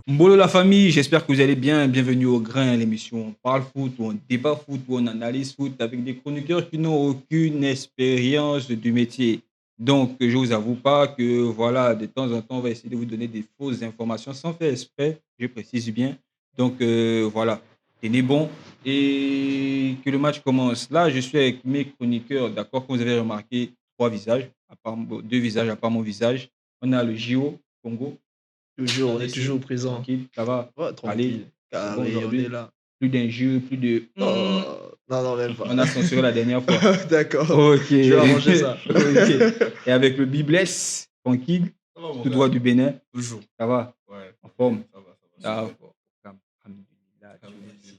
Mbolo la famille, j'espère que vous allez bien. Bienvenue au Grain, l'émission où on parle foot, où on débat foot, où on analyse foot avec des chroniqueurs qui n'ont aucune expérience du métier. Donc, je vous avoue pas que, voilà, de temps en temps, on va essayer de vous donner des fausses informations sans faire exprès, je précise bien. Donc, voilà, tenez bon et que le match commence. Là, je suis avec mes chroniqueurs, d'accord, comme vous avez remarqué, trois visages, deux visages à part mon visage. On a le JO, Congo. Toujours, on est RDC, toujours présent. tranquille, ça va. Ouais, Allez, tranquille, c'est bon carré, on est aujourd'hui. là. Plus d'injures, plus de Oh, non, non, même pas. on a censuré la dernière fois. D'accord, OK. je vais arranger ça. OK. Et avec le Bibless, tranquille, Ça va, mon tout droit gars? du Bénin, Toujours. ça va, Ouais, en tranquille, forme. ça va, super. D'accord. Alhamdulillah, Dieu merci.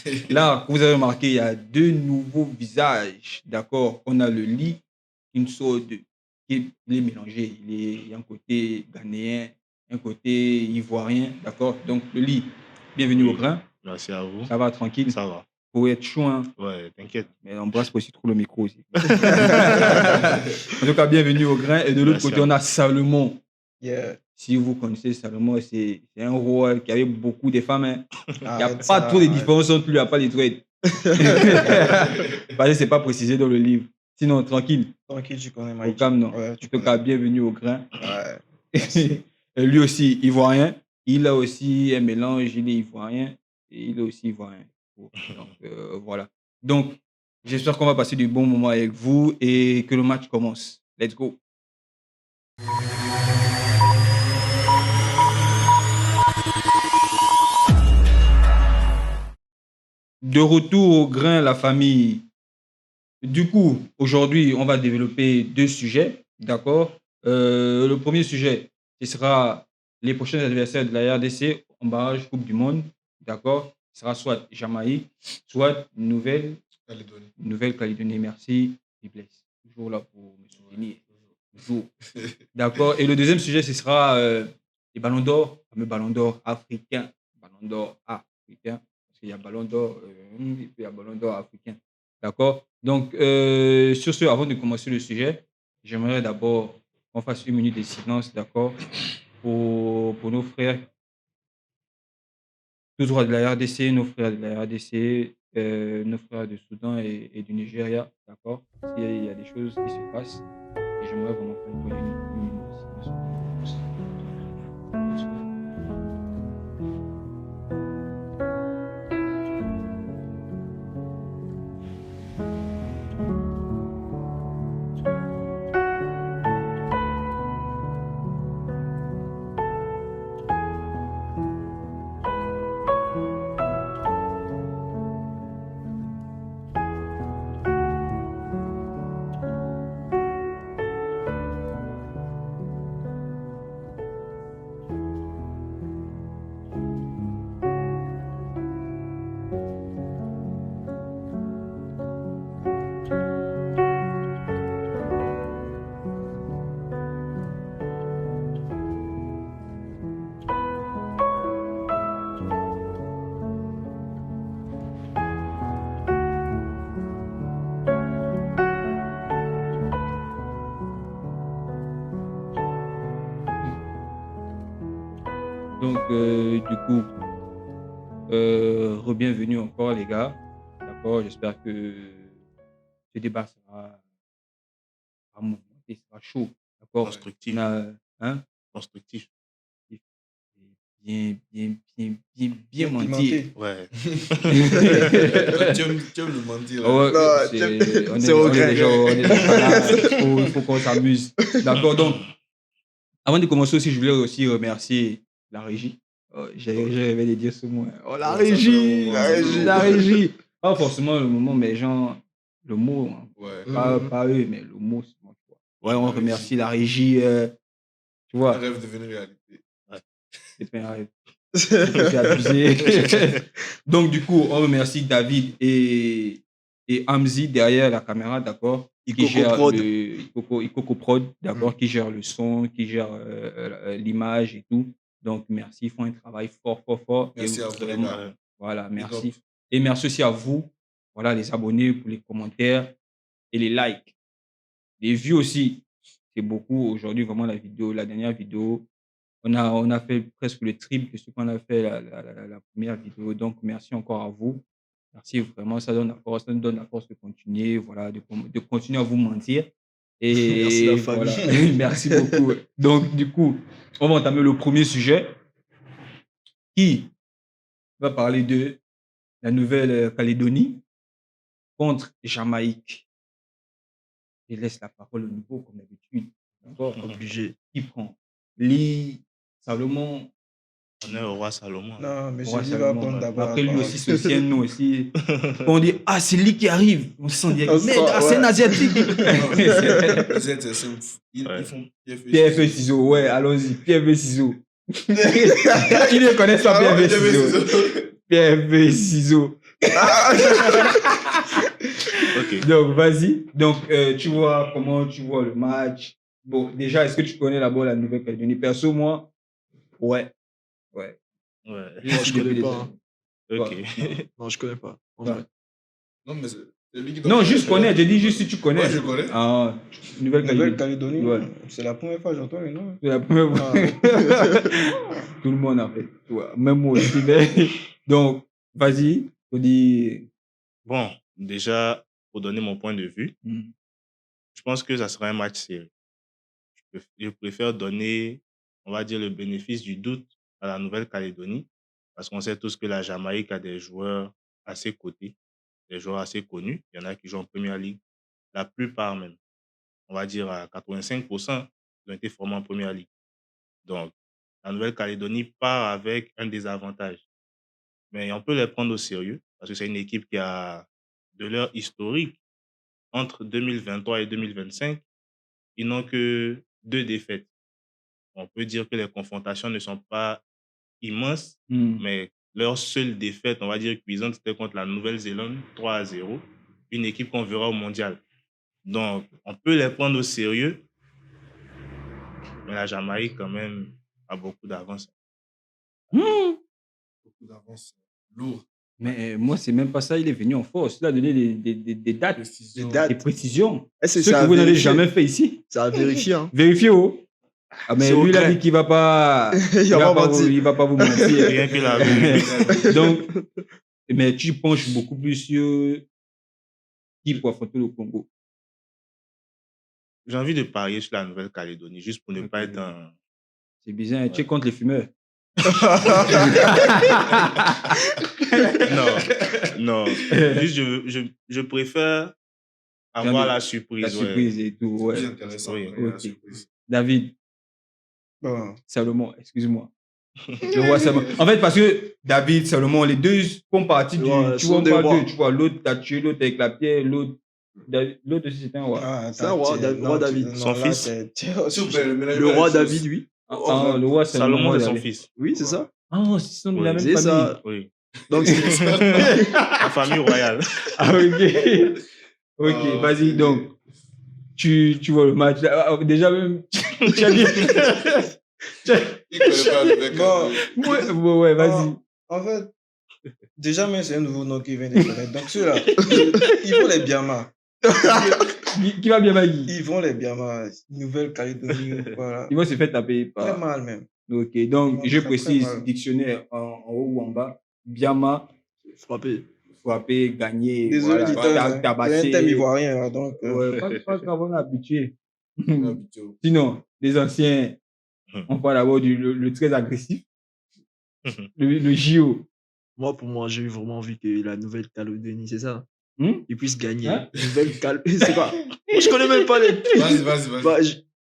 Alhamdulillah. Là, vous avez remarqué, il y a deux nouveaux visages, d'accord? On a le lit, une sorte de il est mélangé. Il y a un côté ghanéen, un côté ivoirien, d'accord? Donc le lit, bienvenue au Oui, grain. merci à vous. Ça va tranquille? Ça va. Faut être chaud, hein? Ouais, t'inquiète. Mais embrasse pas aussi trop le micro aussi. En tout cas, bienvenue au grain. Et de l'autre Merci côté, à on vous. a Salomon. Yeah. Si vous connaissez Salomon, c'est un roi qui avait beaucoup de femmes, hein. Il n'y a Arrête pas ça, trop de arrête. différence entre lui, il n'y a pas de trade. Parce que c'est pas précisé dans le livre. Sinon, tranquille, Tranquille, tu connais au Mikey. calme, non. Ouais, En tu tout cas, connais. bienvenue au grain. Ouais, merci. Et lui aussi, ivoirien. Il a aussi un mélange, il est ivoirien et il est aussi ivoirien. Donc, voilà. Donc, j'espère qu'on va passer du bon moment avec vous et que le match commence. Let's go. De retour au grain, la famille. Du coup, aujourd'hui, on va développer deux sujets, d'accord? Le premier sujet, ce sera les prochains adversaires de la RDC en barrage Coupe du Monde, d'accord? Ce sera soit Jamaïque, soit Calédonie. Nouvelle-Calédonie. Merci, Bibless. Toujours là pour me soutenir. Toujours. D'accord. Et le deuxième sujet, ce sera les ballons d'or, le fameux ballon d'or africain. Ballon d'or africain. Parce qu'il y a ballon d'or, et puis il y a ballon d'or africain. D'accord. Donc, sur ce, avant de commencer le sujet, j'aimerais d'abord qu'on fasse une minute de silence, d'accord, pour nos frères, tout droit de la RDC, nos frères de la RDC, nos frères du Soudan et du Nigeria, d'accord. Parce qu'il y a des choses qui se passent et j'aimerais vraiment faire une minute de silence pour ça. Let's go. Donc, du coup, re-bienvenue encore, les gars. D'accord, j'espère que ce débat sera mouvementé, sera chaud. D'accord, Constructif. on a, hein, Constructif. bien, bien, bien, bien, bien Bien mentir. pimenté. Ouais. Ouais, Tu aimes le mentir, là. Non, c'est au on est grain. déjà, on est déjà là. Il faut qu'on s'amuse. D'accord, donc, avant de commencer aussi, je voulais aussi remercier la régie. Oh, j'ai rêvé de dire ce mot. Oh, la Ouais, ça fait un régie! moment, La ça fait un régie. La moment. régie! Pas forcément le moment, mais genre, le mot, hein. Ouais. Pas eux, mais le mot, c'est moi, tu vois. Ouais, on La remercie régie. la régie, tu Un vois, rêve devenu réalité. c'est pas un rêve. C'est abusé. Donc, du coup, on remercie David et Hamzi derrière la caméra, d'accord, qui Ikoko gère Prod. le Ikoko Prod, d'accord, qui gère le son, qui gère l'image et tout. Donc, merci, ils font un travail fort, fort, fort. Et Merci à vous, les vraiment, gars. Ouais. voilà, Big up. merci. Et merci aussi à vous, voilà, les abonnés pour les commentaires et les likes. Les vues aussi, c'est beaucoup aujourd'hui, vraiment, la dernière vidéo, on a fait presque le triple de ce qu'on a fait la première vidéo. Donc, merci encore à vous. Merci vraiment, ça nous donne la force de continuer, voilà, de continuer à vous mentir. Merci la Et famille. voilà, merci beaucoup. Donc, du coup, on va entamer le premier sujet qui va parler de la Nouvelle-Calédonie contre Jamaïque. Je laisse la parole au niveau, comme d'habitude. D'accord? Obligé. Qui prend? Lee, Salomon, On est au roi Salomon. Non, Roi monsieur Lee va Salomon. prendre d'abord la Après, lui parole. aussi, c'est aussi un nom aussi. Quand on dit, ah, c'est Lee qui arrive, on se sent direct, On se mais sent, c'est un ouais. Asiatique. Les Z, c'est ouf. Ils Ouais. font pierre, feuille, Pierre, feuille, ciseaux, ouais, allons-y. Pierre, feuille, ciseaux. Qui ne connaît pas Ah, Pierre, feuille, pierre, ciseaux? feuille, ciseaux. Pierre, feuille, ciseaux. Ok. Donc, vas-y. Donc, tu vois comment tu vois le match. Bon, déjà, est-ce que tu connais d'abord la Nouvelle-Calédonie? Perso, moi, ouais. Ouais. Ouais. Je Non, suis je connais depuis des pas. années. Ok. Ouais. Non, je connais pas. En Ouais. vrai. Non, mais c'est lui qui doit Non, faire juste le connais. faire. J'ai dit juste si tu connais. Ouais, je connais. Ah, Nouvelle-Calédonie. Nouvelle-Calédonie, Ouais. c'est la première fois que j'entends le nom. C'est la première fois. Ah. Tout le monde en fait. Ouais. Même moi aussi. Mais... Donc, vas-y. On dit. Bon, déjà, pour donner mon point de vue, je pense que ça sera un match serré. Je préfère donner, on va dire, le bénéfice du doute à la Nouvelle-Calédonie, parce qu'on sait tous que la Jamaïque a des joueurs assez cotés, des joueurs assez connus. Il y en a qui jouent en Première Ligue. La plupart même, on va dire à 85%, ils ont été formés en Première Ligue. Donc, la Nouvelle-Calédonie part avec un désavantage. Mais on peut les prendre au sérieux, parce que c'est une équipe qui a de leur historique. Entre 2023 et 2025, ils n'ont que 2 défaites. On peut dire que les confrontations ne sont pas immenses, mais leur seule défaite, on va dire cuisante, c'était contre la Nouvelle-Zélande, 3-0, une équipe qu'on verra au mondial. Donc, on peut les prendre au sérieux, mais la Jamaïque, quand même, a beaucoup d'avance. Beaucoup d'avance. Lourd. Mais moi, c'est même pas ça. Il est venu en force. Il a donné des dates, Précision. Les dates. des précisions. Est-ce que Ceux c'est que à vous n'avez vérifier? jamais fait ici. C'est à vérifier, hein. Vérifiez, oh. Ah, mais C'est au lui, il a grain. dit qu'il va pas. Il va pas mentir. Il va pas vous mentir. Rien que la vérité. Donc, mais tu penches beaucoup plus sur qui pour affronter le Congo. J'ai envie de parier sur la Nouvelle-Calédonie, juste pour ne pas être un... C'est bizarre. Tu es Ouais. contre les fumeurs. Non. Juste, je préfère avoir la surprise. La surprise et tout. C'est Ouais. plus intéressant. Oui. ouais, la Ok. surprise. David, Bon. Salomon, excuse-moi. Le roi Salomon. En fait, parce que David, Salomon, les deux font partie du. Ouais, Tu sont vois, des pas rois. deux. Tu vois, l'autre t'a tué, l'autre avec la pierre, l'autre aussi, c'était un roi. Ah, C'est un roi, non, roi David. non, Son là, fils. S'il vous plaît, Le roi David, oui. Ah, le roi Salomon, c'est son David. fils. Oui, c'est ça. Ah, c'est son de la Oui. même C'est famille. ça. Oui. Donc, La famille royale. Ah, ok. Ok, Ah, vas-y, ok. donc. Tu vois le match. Déjà, même. Tu as dit. Il connaît pas le mec. Bon. Ouais, vas-y. En fait, déjà, même c'est un nouveau nom qui vient de connaître. Donc, ceux-là, ils vont les Biama. Qui va bien, Magui? Ils vont les Biama. Nouvelle-Calédonie, voilà. Ils vont se faire taper Très par. mal, même. Ok, donc Ouais, je très, très précise, mal. dictionnaire en haut ou en bas. Biama, frappé. frapper, gagner, Désolé, voilà, Titan, hein. C'est un tabasser. thème ivoirien, là, donc. Ouais, pas grave, on est habitué. Habitué. Sinon, les anciens, on parle d'abord le très agressif, le JO. Moi, pour moi, j'ai eu vraiment envie que la Nouvelle-Calédonie, c'est ça, ils puissent gagner. Hein? Nouvelle-Calédonie, c'est quoi? Moi, je connais même pas les. Vas-y.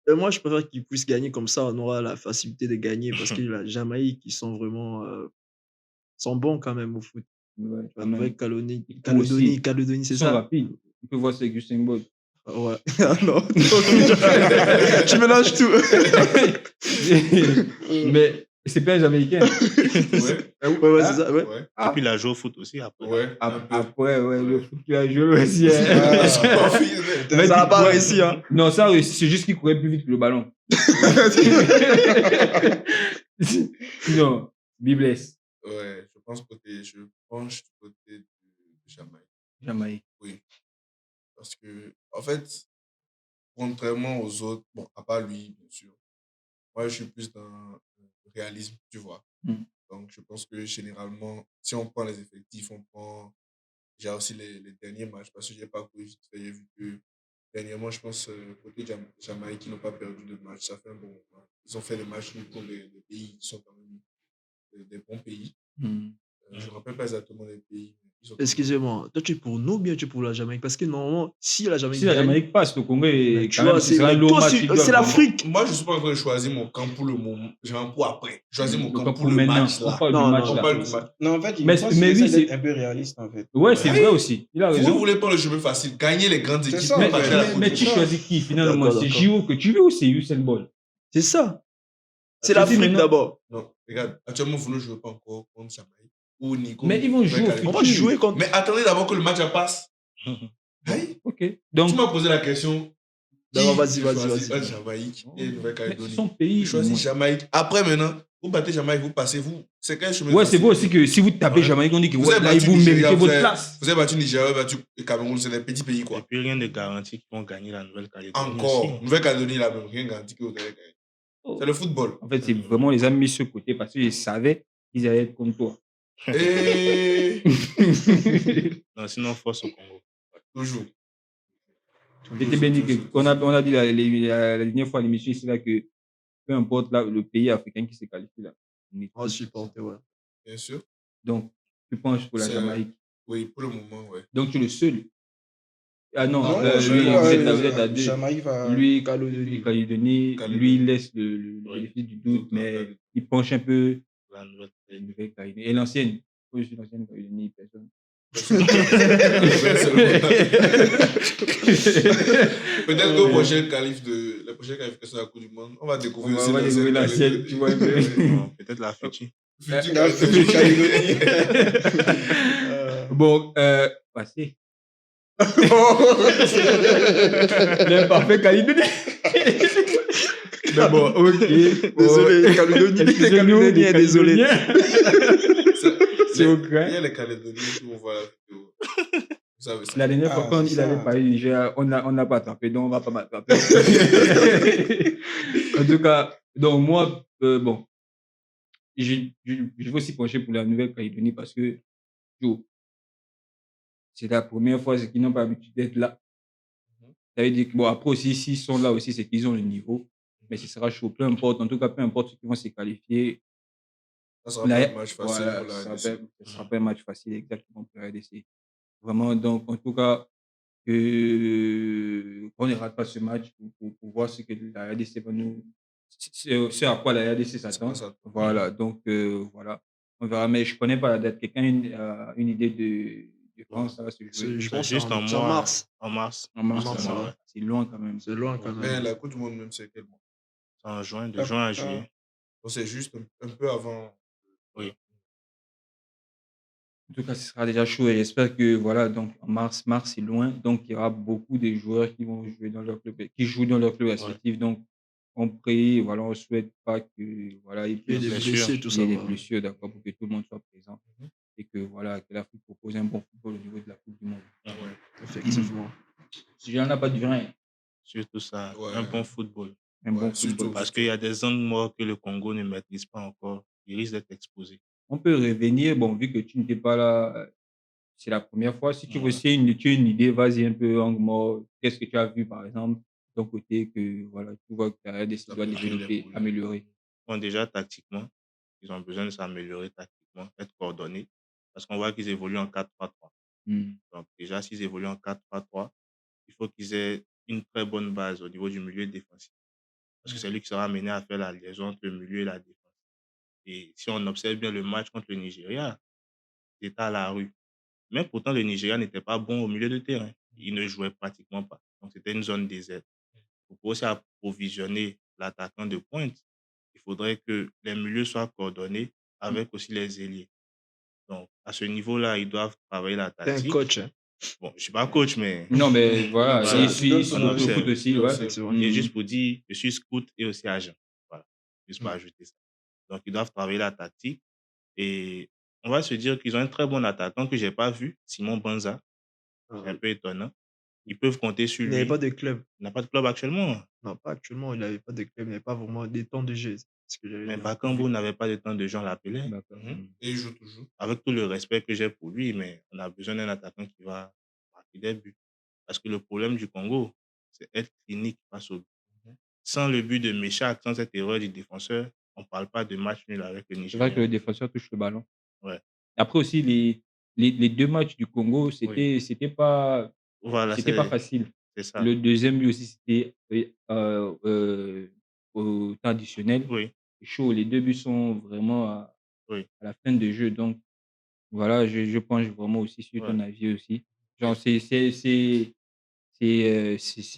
Bah, moi, je préfère qu'ils puissent gagner comme ça, on aura la facilité de gagner parce que la Jamaïque, ils sont vraiment sont bons quand même au foot. Ouais, La quand même. Nouvelle-Calédonie, aussi. Calédonie, c'est Ils sont ça. rapides. On peut voir c'est Usain Bolt. Ouais. Ah non, tu mélanges tout. Mais c'est pas un Jamaïcain. Ouais, c'est ça. Ouais. Ouais. Et puis, il a joué au foot aussi après. Ouais. un peu. Après, ouais, le foot qu'il a joué aussi. Hein. Ah, c'est pas fini, mais- Mais Ça a pas ouais. réussi, hein. Non, ça a réussi. C'est juste qu'il courait plus vite que le ballon. Sinon, Bibless, Ouais, je penche du côté de Jamaïque. Jamaïque. Oui. Parce que, en fait, contrairement aux autres, bon, à part lui, bien sûr, moi, je suis plus dans réalisme, tu vois. Mm. Donc, je pense que généralement, si on prend les effectifs, on prend déjà aussi les derniers matchs, parce que j'ai pas couru vite fait, j'ai vu que dernièrement, je pense, côté Jamaïque, ils n'ont pas perdu de match, ça fait un bon moment. Ils ont fait des matchs nuls pour les pays qui sont quand même des bons pays. Mm. Je ne me rappelle pas exactement les pays, mais ils ont quand même des Excusez-moi, toi tu es pour nous ou bien tu es pour la Jamaïque? Parce que normalement, si la Si Jamaïque la gagne, Jamaïque passe, le Congo mais est tu quand même, vois, ce sera un mais lourd toi, match. Ils doivent c'est vraiment. l'Afrique. Moi, je ne suis pas en train de choisir mon camp pour le moment, genre pour après. Je choisis mon Le camp camp pour pour le maintenant. match On là. parle du Non, match non, On là. parle du match. Non, en fait, je Mais, pense qu'il mais oui, essaie d'être c'est. un peu réaliste, en fait. Ouais, c'est vrai aussi. Il a Vous raison. voulez prendre le chemin facile, gagner les grandes C'est équipes ça, pour Mais, en passer à la fait. Coupe mais du tu Monde. choisis qui finalement? D'accord, C'est d'accord. JO que tu veux ou c'est Usain Bolt? C'est ça. C'est Choisis l'Afrique maintenant. d'abord. Non, regarde, actuellement, vous ne jouez pas encore contre Jamaïque ou ni contre Mais ils vont jouer au Nouvelle-Calédonie. On va jouer futur. contre. Mais attendez d'abord que le match passe. Bon, Hey, ok. tu Donc, m'as posé la question. D'abord, Qui vas-y, je vas-y, choisis vas-y. entre Jamaïque et mais ce Nouvelle-Calédonie. sont Je pays. choisis Ouais, Jamaïque. Après, maintenant, vous battez Jamaïque, vous passez, vous. C'est quel chemin ouais, c'est facile? vrai aussi que si vous tapez Ouais. Jamaïque, on dit que Vous ouais, avez là, battu vous Nigeria, méritez vous votre avez, place. vous avez battu Nigeria, vous avez battu Cameroun, c'est des petits pays, Et quoi. puis rien ne garantit qu'ils vont gagner la Nouvelle-Calédonie Encore. aussi. Nouvelle-Calédonie, là, même rien garanti que vous allez gagner. Oh. C'est le football. En fait, c'est vraiment les amis mis sur le côté parce qu'ils savaient qu'ils allaient être comme toi. Et Non, sinon, force au Congo. toujours. J'étais bien dit qu'on a dit la dernière fois à l'émission ici là que peu importe là, le pays africain qui se qualifie là. on est On va tous. supporter, ouais. Bien sûr. Donc, tu penches pour la C'est- Jamaïque. Oui, pour le moment, ouais. Donc, tu es le seul. Ah non, Non, lui, je- vous êtes à deux. Jamaïque va. Lui, Calédonie. Calédonie, lui, il laisse le Oui. bénéfice du doute, Doute, mais ouais. il penche un peu La la Nouvelle-Calédonie. Nouvelle-Calédonie. Et l'ancienne. Oui, je suis l'ancienne Calédonie, personne. Peut-être qu'au prochain qualif de la prochaine qualification de la Coupe du Monde, on va découvrir aussi On va découvrir l'ancienne, tu vois un peu. Non, peut-être la future. Futur La Calédonie. future Calédonie. Bon, passez. L'imparfait Calédonie. Mais bon, ok. Désolé, Calédonie. Les Calédoniens, désolé. C'est au Il y grain. a les Calédoniens qui vont voir la vidéo. Vous savez ça. La dernière fois, Ah, quand c'est il avait ça. parlé du Nigeria, on n'a pas attrapé, donc on va pas m'attraper. En tout cas, donc moi, bon, je veux aussi pencher pour la Nouvelle-Calédonie parce que yo, c'est la première fois qu'ils n'ont pas l'habitude d'être là. Ça veut dire que, bon, après aussi, s'ils sont là aussi, c'est qu'ils ont le niveau. Mais ce sera chaud, peu importe. En tout cas, peu importe ceux qui vont se qualifier. Ça sera pas un match facile Voilà, pour la ce RDC. sera pas un match facile exactement pour la RDC. Vraiment, donc, en tout cas, qu'on ne rate pas ce match pour voir ce que la RDC va nous. Ce à quoi la RDC s'attend. ça. Voilà, donc voilà. On verra, mais je ne connais pas la date. Quelqu'un a une idée de quand ça va se jouer? Je C'est pense juste que c'est en mois. mars. En mars. En mars, mars, ça va. ouais. C'est loin quand même. C'est loin quand Mais même. la Coupe du Monde, même, c'est quel mois? C'est en juin, de juin à juillet. Donc, c'est juste un peu avant. Oui. En tout cas, ce sera déjà chaud et j'espère que voilà, donc en mars, c'est loin, donc il y aura beaucoup de joueurs qui vont jouer dans leur club, qui jouent dans leur club respectif. Donc, on prie, voilà, on souhaite pas que voilà, il Il y a des puisse blessés, tout il y ça. ait des va. blessures, d'accord, pour que tout le monde soit présent et que voilà, que l'Afrique propose un bon football au niveau de la Coupe du Monde. Effectivement. Si j'en ai pas du rien, Surtout ça, Ouais. un bon football. un bon surtout. football. Parce qu'il y a des angles morts que le Congo ne maîtrise pas encore. Il risque d'être exposé. On peut revenir, bon, vu que tu n'étais pas là, c'est la première fois. Si tu veux, Ouais. si tu as une idée, vas-y un peu en mort. Qu'est-ce que tu as vu, par exemple, de ton côté, que voilà, tu vois que la RDC Ça doit peut créer des développer, problèmes. améliorer. Bon, déjà, tactiquement, ils ont besoin de s'améliorer tactiquement, être coordonnés. Parce qu'on voit qu'ils évoluent en 4-3-3. Hmm. Donc, déjà, s'ils évoluent en 4-3-3, il faut qu'ils aient une très bonne base au niveau du milieu défensif. Parce que c'est lui qui sera amené à faire la liaison entre le milieu et la défense. Et si on observe bien le match contre le Nigeria, c'était à la rue. Mais pourtant, le Nigeria n'était pas bon au milieu de terrain. Il ne jouait pratiquement pas. Donc, c'était une zone déserte. Pour aussi approvisionner l'attaquant de pointe, il faudrait que les milieux soient coordonnés avec aussi les ailiers. Donc, à ce niveau-là, ils doivent travailler la T'es un tactique. coach. Hein. Bon, je ne suis pas coach, mais Non, mais voilà, Voilà. il suit On sur le observe. foot aussi, ouais. Effectivement. et Hmm. juste pour dire, je suis scout et aussi agent. Voilà, juste pour ajouter ça. Donc, ils doivent travailler la tactique. Et on va se dire qu'ils ont un très bon attaquant que je n'ai pas vu, Simon Banza. Ah, C'est un peu étonnant. ils peuvent compter sur Il n'avait lui. pas de club. Il n'a pas de club actuellement. Non, pas actuellement, il n'avait pas de club, il n'avait pas vraiment des temps de jeu. C'est ce que j'avais Mais dit. Bakambu n'avait pas de temps de jeu, on l'appelait. D'accord. Et il joue toujours. Avec tout le respect que j'ai pour lui, mais on a besoin d'un attaquant qui va marquer des buts. Parce que le problème du Congo, c'est être clinique face au but. Sans le but de Méchac, sans cette erreur du défenseur, on ne parle pas de match nul avec le C'est vrai que le Nigeria. défenseur touche le ballon. Ouais. Après aussi, les 2 matchs du Congo, c'était pas Voilà, facile. c'est ça. Le deuxième but aussi, c'était au temps additionnel. Oui, C'est chaud. Les 2 buts sont vraiment à oui. la fin de jeu. Donc, voilà, je penche vraiment aussi sur ton Ouais. avis aussi. Genre, c'est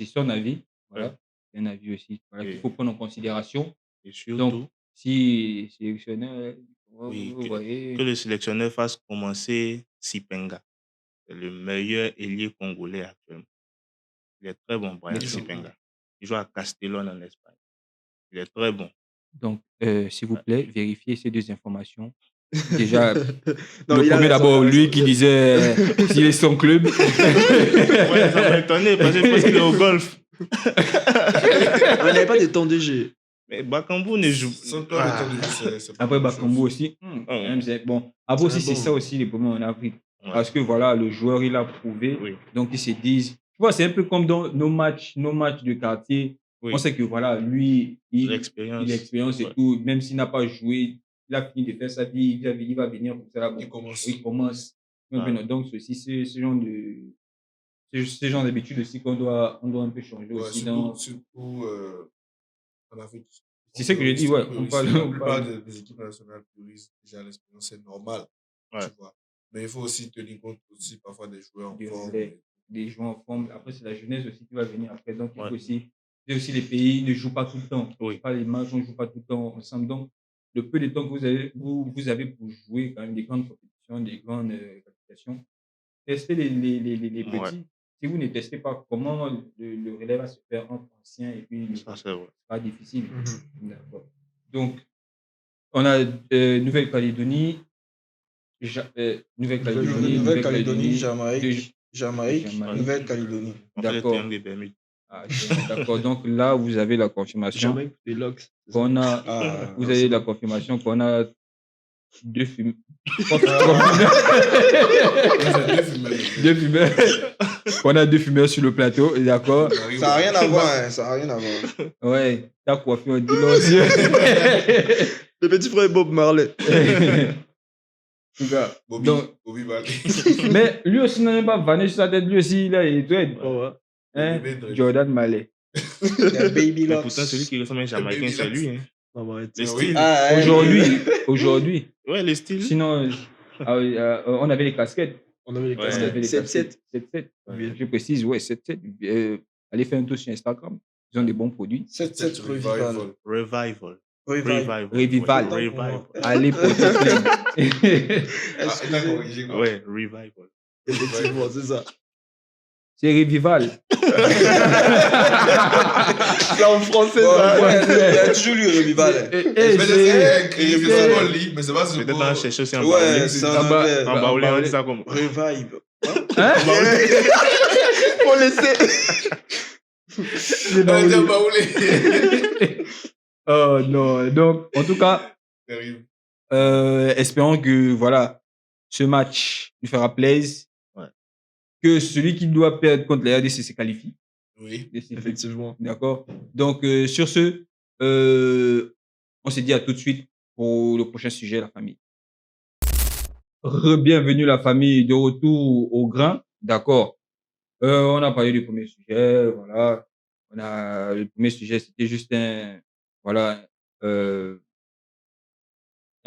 son avis. Voilà, Ouais. c'est un avis aussi. Voilà, qu'il Et, faut prendre en considération. et Donc, surtout, si sélectionneur, oui, vous voyez, que le sélectionneur fasse commencer Sipenga. C'est le meilleur ailier congolais actuellement. Il est très bon, Brian il est très bon. Sipenga. Il joue à Castellón en Espagne. Il est très bon. Donc, s'il vous Ouais. plaît, vérifiez ces 2 informations. Déjà, Non, le il a premier raison, d'abord, il a lui raison. qui disait s'il est son club. Ouais, ça m'a étonné parce que je pense qu'il est au golf. On n'avait pas de temps de jeu. Mais Bakambu ne joue Sans toi, le temps de jeu, c'est pas Après, grand-chose. Bakambu aussi. Même bon. Après C'est aussi, un c'est bon. ça aussi les problèmes en Afrique. Ouais. Parce que voilà, le joueur, il a prouvé. Oui, Donc, ils se disent. Tu vois, c'est un peu comme dans nos matchs de quartier. oui. On sait que voilà, lui, il a L'expérience. l'expérience et Ouais. tout. Même s'il n'a pas joué, il a fini de faire sa vie. Il va venir comme ça. Là, bon, Il commence. il commence. Donc, Ouais. donc, c'est aussi ce genre de. Ce genre d'habitude aussi on doit un peu changer Ouais, aussi. surtout en Afrique. C'est ce que je dis, ouais. On parle, La on plupart parle. des équipes nationales priorisent déjà l'expérience, c'est normal, Ouais. tu vois. Mais il faut aussi tenir compte aussi parfois des joueurs en Du forme. relais. Des joueurs en forme. Après, c'est la jeunesse aussi qui va venir après. Donc, il Ouais. faut aussi. Et aussi, les pays ne jouent pas tout le temps. Oui. Pas les matchs, on ne joue pas tout le temps ensemble. Donc, le peu de temps que vous avez pour jouer quand même des grandes compétitions, des grandes qualifications, testez les Ouais. petits. Si vous ne testez pas comment le relais va se faire entre anciens et puis Ça, c'est vrai. ce sera difficile. Mhm. D'accord. Donc, on a Nouvelle-Calédonie, Nouvelle-Calédonie, Jamaïque, deux- Jamaïque, Jamaïque. Nouvelle-Calédonie. On fait le D'accord. triangle des Bermudes. Ah, d'accord. Donc là, vous avez la confirmation Jamaïque, des locks. qu'on a. Ah, Vous avez la confirmation qu'on a 2 fumeurs. Deux fumeurs. Qu'on a 2 fumeurs sur le plateau, d'accord. On ça n'a arrive rien à voir, hein, ça n'a rien à voir. Ouais, ta coiffure, dis-le aux yeux. Le petit frère Bob Marley. En tout cas, Bobby, donc, Bobby Bale. mais lui aussi n'a même pas vanné sur sa tête, lui aussi, il est dread. Oh, ouais. Hein? Bobby Dread. Jordan Mallet. Il y a Baby Mais Locks. pourtant, celui qui ressemble à un Jamaïcain, Baby c'est Locks. lui. Hein. Non, mais arrête. Le Ah oui. style. Ah, ouais. Aujourd'hui. Ouais, le style. Sinon, on avait les casquettes. On avait les Ouais. On avait casquettes. les 7-7. 7-7. Ouais. Je précise, ouais, 7-7. Allez faire un tour sur Instagram. Ils ont des bons produits. 7-7 Revival. Revival. Revival. Revival. Ouais, Revival. Allez pour plein. Ah, il a corrigé quoi. Ouais, Revival. Effectivement, c'est ça. C'est Revival. C'est en français, Bon, ça. ouais, il y a toujours lu Revival. Mais c'est écrit, c'est seulement lit, mais c'est pas ce Peut-être mot. on chercher aussi en Ouais, baoulé. c'est Ah en bah, anglais. En baoulé, on dit ça comme. Revive. Hein? Faut laisser. C'est On dit Baoulé. baoulé. Oh non. Donc, en tout cas, Terrible. espérons que voilà, ce match nous fera plaisir. Ouais. Que celui qui doit perdre contre la RDC se qualifie. Oui. Effectivement. D'accord. Donc, sur ce, on se dit à tout de suite pour le prochain sujet, la famille. Bienvenue la famille, de retour au grain. D'accord. On a parlé du premier sujet, voilà. Le premier sujet, c'était juste un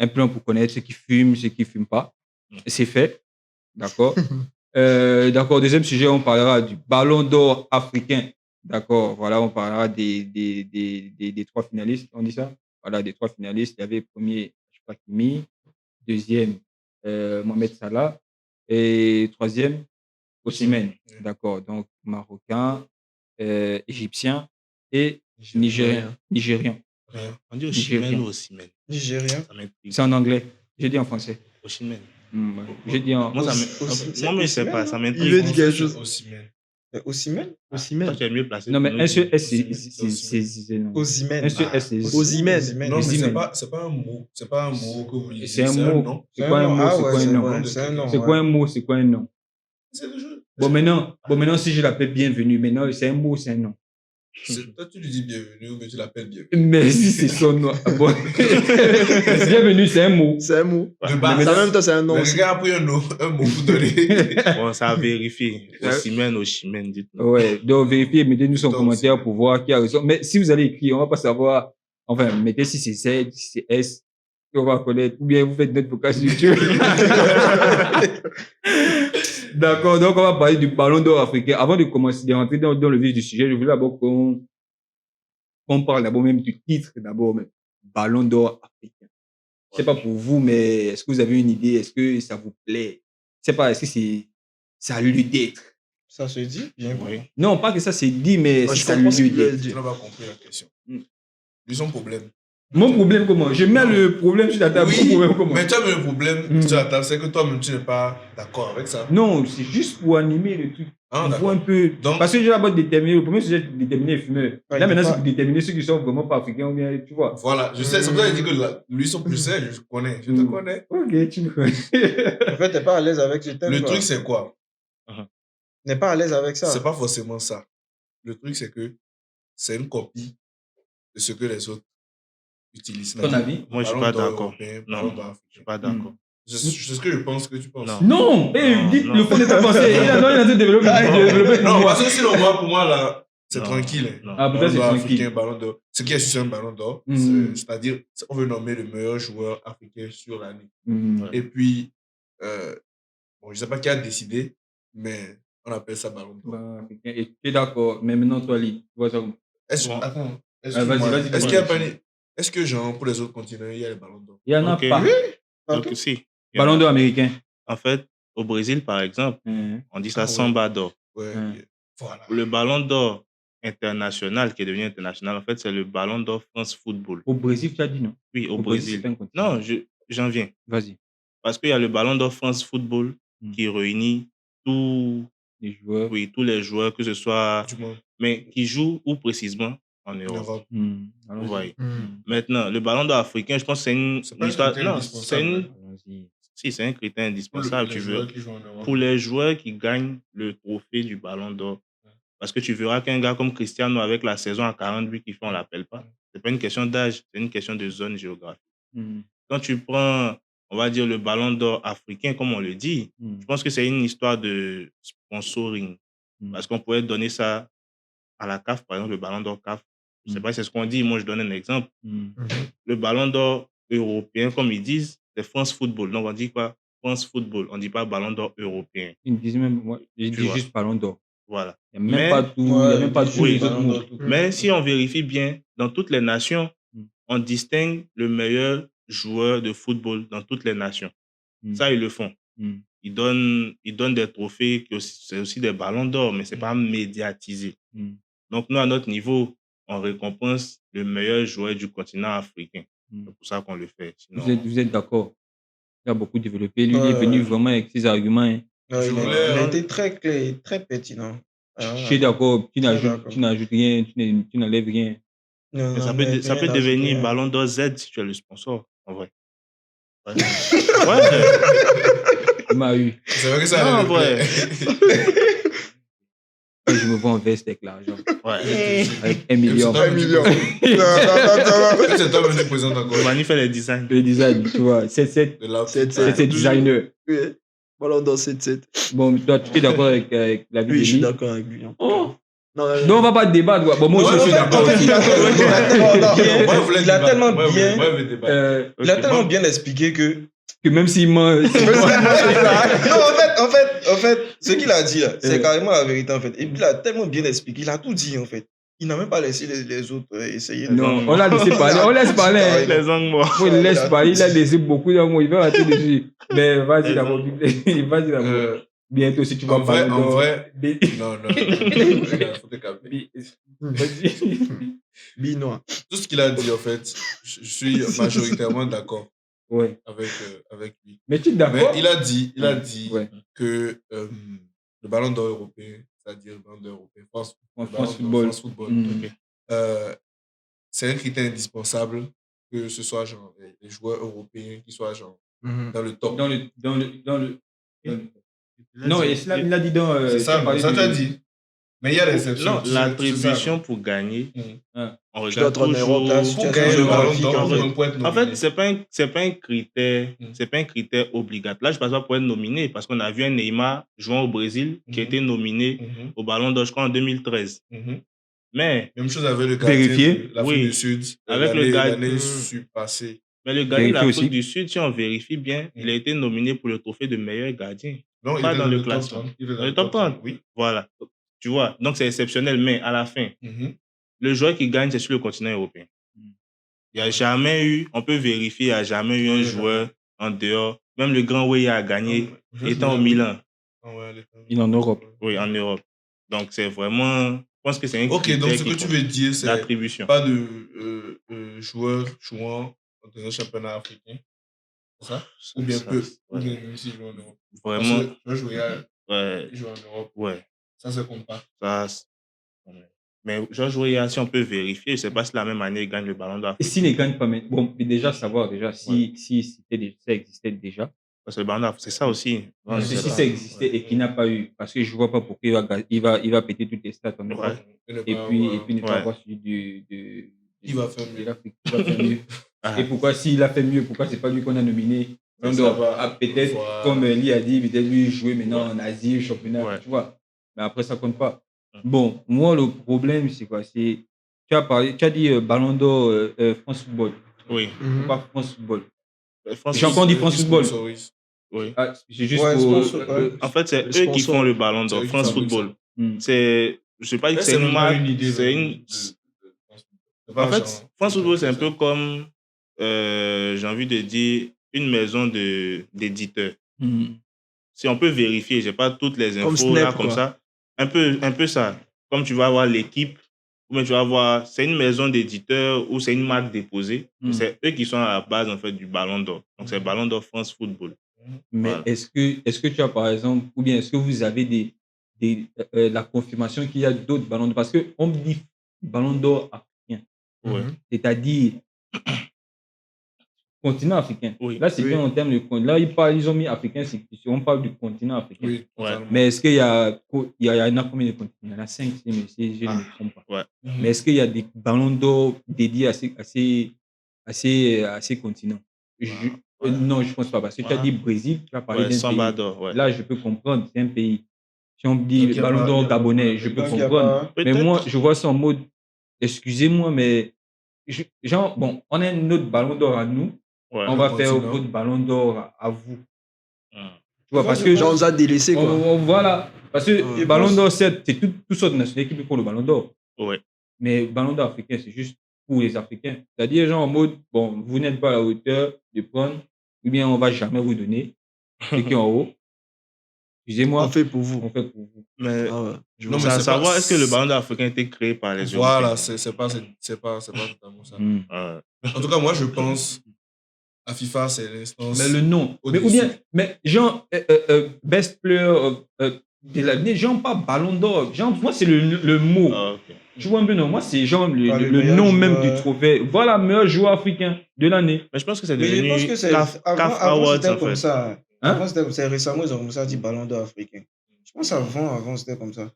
plan pour connaître ceux qui fument, ceux qui fument pas. C'est fait. D'accord. D'accord. Deuxième sujet, on parlera du Ballon d'Or africain. D'accord. Voilà, on parlera des 3 finalistes. On dit ça? Voilà, des 3 finalistes. Il y avait premier, Hakimi. Deuxième, Mohamed Salah. Et troisième, Osimhen. D'accord. Donc, Marocain, Égyptien et Nigérien. Rien. On dit Nigérien. Osimhen ou Osimhen. Nigérien. Ça m'intrigue. C'est en anglais. J'ai dit en français. Osimhen. Ouais. J'ai dit en. Moi, Aussi- moi, je sais pas, ça Il m'intrigue. veut dire quelque chose. Osimhen. Osimhen? Toi, Osimhen. tu es mieux placé Non, pour mais nous un seul dire. S, c'est non. Osimhen. Un seul S, c'est Osimhen. Non, mais Osimhen. c'est pas un mot. C'est pas un mot que vous C'est lisez, un c'est un mot. nom. C'est quoi un mot? Ah C'est ouais, quoi un c'est nom? vrai, c'est un nom. C'est quoi un mot? C'est quoi un nom? C'est le jeu. Bon, maintenant, si je l'appelle bienvenue, maintenant, c'est un mot, c'est un nom. Toi, tu lui dis bienvenue ou mais tu l'appelles bienvenue. Mais si c'est son nom. Ah bon. Bienvenue, c'est un mot. C'est un mot. De Mais base. en même temps, c'est un nom Mais aussi. regarde après un mot pour donner. Bon, ça a vérifié. Osimhen, dites-nous. Ouais, donc vérifiez, mettez-nous son Donc, commentaire pour voir qui a raison. Mais si vous allez écrire, on va pas savoir. Enfin, mettez si c'est Z, si c'est S, on va connaître. Ou bien vous faites notre vocal sur YouTube. D'accord, donc on va parler du ballon d'or africain. Avant de commencer, de rentrer dans le vif du sujet, je voulais d'abord qu'on parle d'abord même du titre, d'abord même. Ballon d'or africain. Je sais pas pour vous, mais est-ce que vous avez une idée? Est-ce que ça vous plaît? Je sais pas, est-ce que ça a lieu d'être? Ça se dit bien. Oui. Non, pas que ça c'est dit, mais Moi, si je ça a comprends lieu ce qu'il veut d'être. Tu dire. n'as pas compris la question. Mm. Lui, son problème. Mon problème comment? Je mets le problème sur la table. Mon problème comment? mais tu as mis le problème Mm. sur la table, c'est que toi-même, tu n'es pas d'accord avec ça. Non, c'est juste pour animer le truc. Ah, Il faut d'accord. un peu. Donc- Parce que j'ai d'abord déterminé. Le premier sujet, c'est déterminer les fumeurs. Ouais, Là, il maintenant, faut c'est pas- pour déterminer ceux qui sont vraiment pas africains ou bien, tu vois. Voilà, je sais, c'est pour ça que je dis que lui, son plus c'est, je connais, je te Mm. connais. Ok, tu me connais. En fait, t'es pas à l'aise avec ce thème. Le quoi. truc, c'est quoi? T'es pas à l'aise avec ça. C'est pas forcément ça. Le truc, c'est que c'est une copie de ce que les autres utilisent. Ton avis? Moi, je suis Ballon pas d'or d'accord. européen, Non, ballon d'or je africain. suis pas d'accord. C'est ce que je pense que tu penses. Non. Non! Non, Dites non. le fond de ta pensée. Il a train de développer. Non, parce que sinon, moi, pour moi, là, c'est Non, tranquille. hein. non. Ah, peut-être Ballon c'est d'or tranquille. africain, ballon d'or. Ce qui est sur un ballon d'or, c'est-à-dire, on veut nommer le meilleur joueur africain sur l'année. Mhm. Et puis, bon, je sais pas qui a décidé, mais on appelle ça ballon d'or. Bah, africain. Et tu es d'accord. Mais maintenant, toi, Lee, tu vois ça comment? Attends, vas-y, excuse-moi. vas-y, Est-ce qu'il y a vas-y. pas est-ce que, genre, pour les autres continents, il y a les ballons d'or? Il y en a Ok. pas. Donc, si. il y en Ballon a. d'or américain. En fait, au Brésil, par exemple, Mhm. on dit ça Ah ouais. samba d'or. Ouais, Hmm. voilà. Le ballon d'or international, qui est devenu international, en fait, c'est le ballon d'or France Football. Au Brésil, tu as dit non? Oui, au Brésil, Brésil. c'est un continent. Non, j'en viens. Vas-y. Parce qu'il y a le ballon d'or France Football Mm. qui réunit tous Les joueurs. les joueurs, que ce soit, Du moins, mais qui jouent où précisément en en Europe. Europe. Mhm. Vous Allons-y. voyez. Hmm. Maintenant, le ballon d'or africain, je pense que c'est une C'est pas un histoire. critère Non, indispensable, c'est une. Allons-y. Si, c'est un critère indispensable. Les Tu veux, joueurs qui jouent en Europe. pour les joueurs qui gagnent le trophée du ballon d'or. Parce que tu verras qu'un gars comme Cristiano, avec la saison à 40 buts qu'il fait, on ne l'appelle pas. Ce n'est pas une question d'âge, c'est une question de zone géographique. Mhm. Quand tu prends, on va dire, le ballon d'or africain, comme on le dit, Mhm. je pense que c'est une histoire de sponsoring. Mhm. Parce qu'on pourrait donner ça à la CAF, par exemple, le ballon d'or CAF. Je ne sais Mhm. pas si c'est ce qu'on dit, moi je donne un exemple. Mhm. Le ballon d'or européen, comme ils disent, c'est France Football. Donc on dit quoi? France Football. On ne dit pas ballon d'or européen. Ils me disent même, moi, je Tu dis vois. juste ballon d'or. Voilà. Il n'y a même Mais- pas tout, il y a même pas tous oui, les autres mots. Mais si on vérifie bien, dans toutes les nations, Mm. on distingue le meilleur joueur de football dans toutes les nations. Mm. Ça, ils le font. Mm. Ils donnent des trophées, c'est aussi des ballons d'or, mais ce n'est pas médiatisé. Mm. Donc, nous, à notre niveau, on récompense le meilleur joueur du continent africain. Mm. C'est pour ça qu'on le fait. Sinon, Vous êtes d'accord? Il a beaucoup développé. Lui, il est Ouais, venu ouais. vraiment avec ses arguments. Hein. Ouais, Je il a- voulais, il a hein. été très clair, très pertinent. Je suis d'accord. Tu n'ajoutes d'accord. tu n'ajoutes rien, tu n'enlèves rien. Non, mais non, ça mais peut, ça rien peut à devenir ajouter, hein. ballon d'or Z si tu es le sponsor, en vrai. Ouais. Ouais. Il m'a eu. C'est vrai que ça Non, allait me ouais. plaire. Et je me vois en veste avec l'argent. Ouais. Avec 1 million. Un million. C'est toi même qui présente encore. Manu fait les designs. Le design, tu vois. C'est De là. C'est designer. Oui. Ballon d'or 7-7. Bon, toi, tu es d'accord avec la vie Oui, de je suis Lee? d'accord avec lui. hein. Oh. Non, Donc, on va pas débattre. Bon, moi, Ouais, je suis en fait, d'accord. en fait, il a Moi, je voulais Il a débattre. tellement Moi, je voulais- bien- moi, je voulais débattre. Il a Ok. tellement bien expliqué que. Que même s'il ment. Non, en fait, ce qu'il a dit là, c'est carrément la vérité en fait. Et puis il a tellement bien expliqué, il a tout dit en fait. Il n'a même pas laissé les autres essayer. Non, on l'a laissé parler. On laisse parler. hein. Les angles morts. Moi, il laisse parler. Il a laissé beaucoup d'amour. Il va rater dessus. Mais vas-y d'abord. Vas-y d'abord. Bientôt, si tu vas En vrai, parler en vrai. des- Non. Regarde, faut te calmer. Vas-y. Binois. Tout ce qu'il a dit, en fait, je suis majoritairement d'accord Ouais. avec lui. Mais tu es Mais d'accord? il a dit Ouais. que le ballon d'or européen, c'est-à-dire Ballon d'Or européen, France, En Ballon France d'Or, Football. France Football. Mm. C'est un critère indispensable que ce soit genre les joueurs européens qui soient genre dans le top. Dans le... Non, il l'a dit dans... C'est tu ça, as parlé ça de- t'a dit. Mais il y a des exceptions. Non, tu sais, c'est l'attribution ça, pour gagner, Ah. on Tu dois regarde être en Europe, la toujours. pour situation gagner le Ballon géographique. d'Or, En fait. on peut être En nominé. fait, c'est pas un critère, c'est pas un critère obligatoire. Là, je passe pas pour être nominé parce qu'on a vu un Neymar jouant au Brésil qui a été nominé Mhm, au Ballon d'Or, je crois, en 2013. mhm. Mais, Même chose avec le gardien Vérifié. de l'Afrique Oui. du Sud, Avec le l'année gardien- surpassée. mais le gardien de Vérifié l'Afrique aussi. du Sud, si on vérifie bien, il a été nominé pour le trophée de meilleur gardien. Non, il Pas était dans le top classement. 30. Il était Dans le top 30. Oui. Voilà. Tu vois, donc c'est exceptionnel, mais à la fin, Mhm. le joueur qui gagne, c'est sur le continent européen. Il n'y a jamais eu, on peut vérifier, il n'y a jamais eu un Ouais, joueur en dehors. Même le grand Weah a gagné, Je étant au sais, Milan, Ah ouais, elle est quand même- Il est en Europe. oui, en Europe. Donc c'est vraiment, je pense que c'est un Ok, critère donc ce qui que tu compte. veux dire, c'est L'attribution. pas de joueurs jouant dans un championnat africain. C'est ça? Ou bien Ça, peu. ouais. Ou bien même s'ils jouent en Europe. Vraiment, Parce que je jouer ouais, ils jouent en Europe. ouais. Ça se compte pas. Ça, mais Georges Weah, si on peut vérifier, je ne sais pas si la même année il gagne le Ballon d'Or. Et s'il ne gagne pas maintenant, bon, mais déjà savoir déjà si ça existait déjà. Parce que le Ballon d'Or, c'est ça aussi. Parce que c'est si pas- ça existait et qu'il n'a pas eu, parce que je vois pas pourquoi il va péter toutes les stats en Europe. Et ne Et pas puis avoir- ne pas Ouais. avoir celui de Il va faire de mieux. l'Afrique. Il va faire mieux. Ah, Et pourquoi s'il a fait mieux, pourquoi c'est pas lui qu'on a nominé? Mais On ça doit va. peut-être, Voilà. comme Lee a dit, peut-être lui jouer maintenant en Asie, au championnat, Ouais. tu vois. Mais après, ça compte pas. Ouais. Bon, moi, le problème, c'est quoi? Tu as dit Ballon d'Or France Football. oui. Mhm. Pas France Football. France J'ai encore dit France Ils Football. sponsorisent. Oui. Ah, c'est juste Ouais, pour. sponsor, ouais. En fait, c'est Le eux qui sponsor. font le Ballon C'est d'Or. eux qui France fabriquent ça. Football. Hmm. Je sais pas que Mais c'est même une pas marque. idée C'est de- une. de- c'est pas En fait, genre- France Football, c'est un peu comme, j'ai envie de dire, une maison d'éditeurs. Hmm. Si on peut vérifier, j'ai pas toutes les Comme infos là Snap, comme quoi. ça. Un peu ça. Comme tu vas avoir l'équipe, ou bien tu vas voir, c'est une maison d'éditeurs ou c'est une marque déposée. Hmm. C'est eux qui sont à la base en fait du Ballon d'Or. Donc c'est Ballon d'Or France Football. Mais Voilà. est-ce que tu as par exemple, ou bien est-ce que vous avez la confirmation qu'il y a d'autres ballons d'or? Parce qu'on me dit ballon d'or africain, Ouais. Mhm. c'est-à-dire continent africain. Oui. Là, c'est Oui. bien en termes de continent. Là, ils ont mis africain, on parle du continent africain. Oui, totalement. Mais est-ce qu'il y a, il y en a combien de continents? Il y en a 5, si je ne me trompe pas. Mhm. Mais est-ce qu'il y a des ballons d'or dédiés à ces continents? Ouais. Non, je ne pense pas. Parce que tu as Ouais. dit Brésil, tu as parlé Ouais, d'un Samba pays. d'or, ouais. Là, je peux comprendre, c'est un pays. Si on me dit Donc, le il y a ballon pas- d'or il y a- gabonais, je peux donc, il y a comprendre. pas- Mais Peut-être. moi, je vois ça en mode, excusez-moi, mais genre, bon, on a un autre ballon d'or à nous, Ouais. on va faire continent. votre ballon d'or à vous. Hum. Tu vois, Moi, parce je que pense- Genre, on nous a délaissé, quoi. voilà. Parce que Je le ballon pense- d'or, c'est toutes sortes de nationalités qui font le ballon d'or. Ouais. Mais le ballon d'or africain, c'est juste pour les Africains. C'est-à-dire, genre, en mode, bon, vous n'êtes pas à la hauteur de prendre, ou bien on va jamais vous donner. Ceux qui sont en haut, excusez-moi, On fait pour vous. on fait pour vous. Mais Ah ouais. Je Non, vois. mais c'est à c'est savoir, pas- est-ce que le Ballon d'Or africain a été créé par les Voilà, Européens? c'est pas totalement ça. Hmm. En tout cas, moi, je pense à FIFA, c'est l'instance. Mais le nom. Mais, ou Au-dessus. bien, mais genre, best player de l'année, genre pas ballon d'or. Genre, moi, c'est le mot. Ah, ok. Tu vois un peu, non? Moi, c'est genre le Ah, le le meilleur nom même joueur. du trophée. Voilà, meilleur joueur africain de l'année. Mais je pense que c'est Mais je devenu pense que c'est. CAF Avant, Awards, c'était en comme fait. ça. Hein? Avant, c'était comme ça. Récemment, ils ont commencé à dire ballon d'or africain. Je pense avant, c'était comme ça.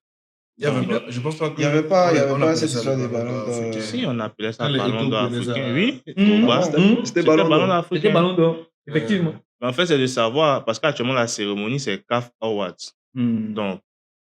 Il y avait pas- je pense pas que. Il y avait pas on appelait cette ça histoire le des ballons d'or. africain. Si, on appelait ça Ah, les Ballon d'Or Ethiopiens, africain. ça. Oui, Mmh. bah, C'était Ballon d'Or. africain. C'était ballon d'or, effectivement. Mais en fait, c'est de savoir, parce qu'actuellement, la cérémonie, c'est CAF Awards. Hmm. Donc,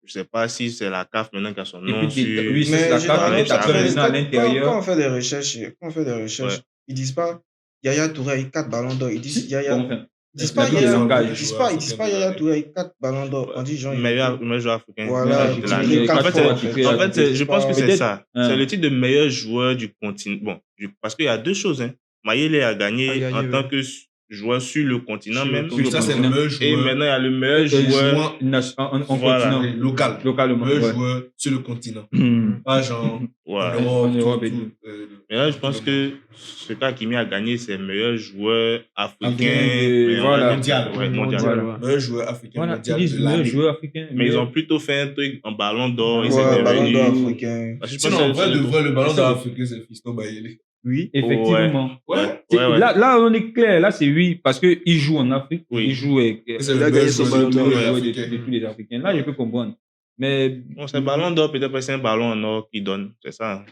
je sais pas si c'est la CAF maintenant qui a son Et nom puis, sur... oui, c'est Mais la généralement, carte, ça tu fait- maintenant à l'intérieur. Quand on fait des recherches, Ouais. ils disent pas Yaya Touré 4 ballons d'or. Ils disent Yaya. Enfin, Ils disent la pas vie des Yaya. langages. Ils disent pas Yaya Touré 4 ballons d'or. On dit genre. meilleur joueur africain Voilà, de j'ai l'année. dit En quatre fait, fois, c'est- tu fais en fait, c'est- je pense que c'est peut-être, ça. hein. C'est le titre de meilleur joueur du continent. Bon, parce qu'il y a deux choses. Hein. Mayele a gagné A gagné, en oui. tant que joueur sur le continent Sur le même. continent. Oui, ça, c'est le meilleur Et joueur maintenant, il y a le meilleur joueur. En Voilà. continent. local. Localement. Le meilleur Ouais. joueur sur le continent. Hmm. Pas genre Ouais. en Europe. En Europe et tout, tout. Mais là, je pense que ce qu'Hakimi a gagné, c'est le meilleur joueur africain. de- mais on voilà. va dire- Mondial. Ouais, mondial. Voilà. ouais. Meilleur joueur africain Voilà, ils mondial disent de meilleur l'année. joueur africain. Mais ils meilleur- ont plutôt fait un truc en ballon d'or. Ouais, Ils étaient Ballon venus. d'or africain. Parce que je Sinon, pense en que vrai, c'est de vrai, le ballon c'est d'or ça. africain, c'est Fiston Bayele. Oui. Effectivement. Ouais. C'est- Ouais. Là, on est clair. Là, c'est oui, parce qu'il joue en Afrique. Oui. Il joue avec C'est Il le a meilleur gagné son joueur ballon d'or, de joueurs de, africain. de tous les Africains. Là, je peux comprendre. Mais Bon, c'est un ballon d'or, peut-être parce que c'est un ballon en or qui donne. C'est ça.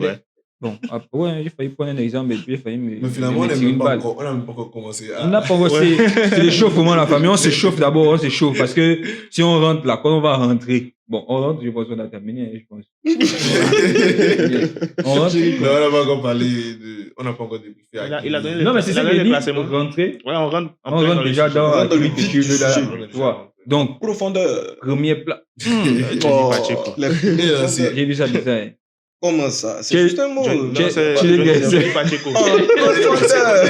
Ouais. bon, après, ouais, j'ai failli prendre un exemple, mais puis j'ai failli me Mais finalement, on me n'a tirer même une pas balle. encore, on n'a même pas encore commencé à. On n'a pas aussi. C'est l'échauffement, la famille. On s'échauffe d'abord, on s'échauffe. Parce que si on rentre là, quand on va rentrer, bon, on rentre, je pense qu'on a terminé, je pense. On rentre. Mais on n'a pas encore parlé de. On n'a pas encore débriefé. Il a donné Non, mais c'est il ça a que donné j'ai le dit. classement. Rentrer. Ouais, on rentre, On rentre déjà dans rentre dans le l'activité vif du là. sujet. Tu vois. Donc, Profondeur. premier plat. Oh. Pacheco. Les Et là, c'est- J'ai vu ça bizarre. Comment ça? C'est Quel- juste un mot. Non, Chez- c'est chez les Johnny- gars, Johnny Pacheco. Oh, profondeur.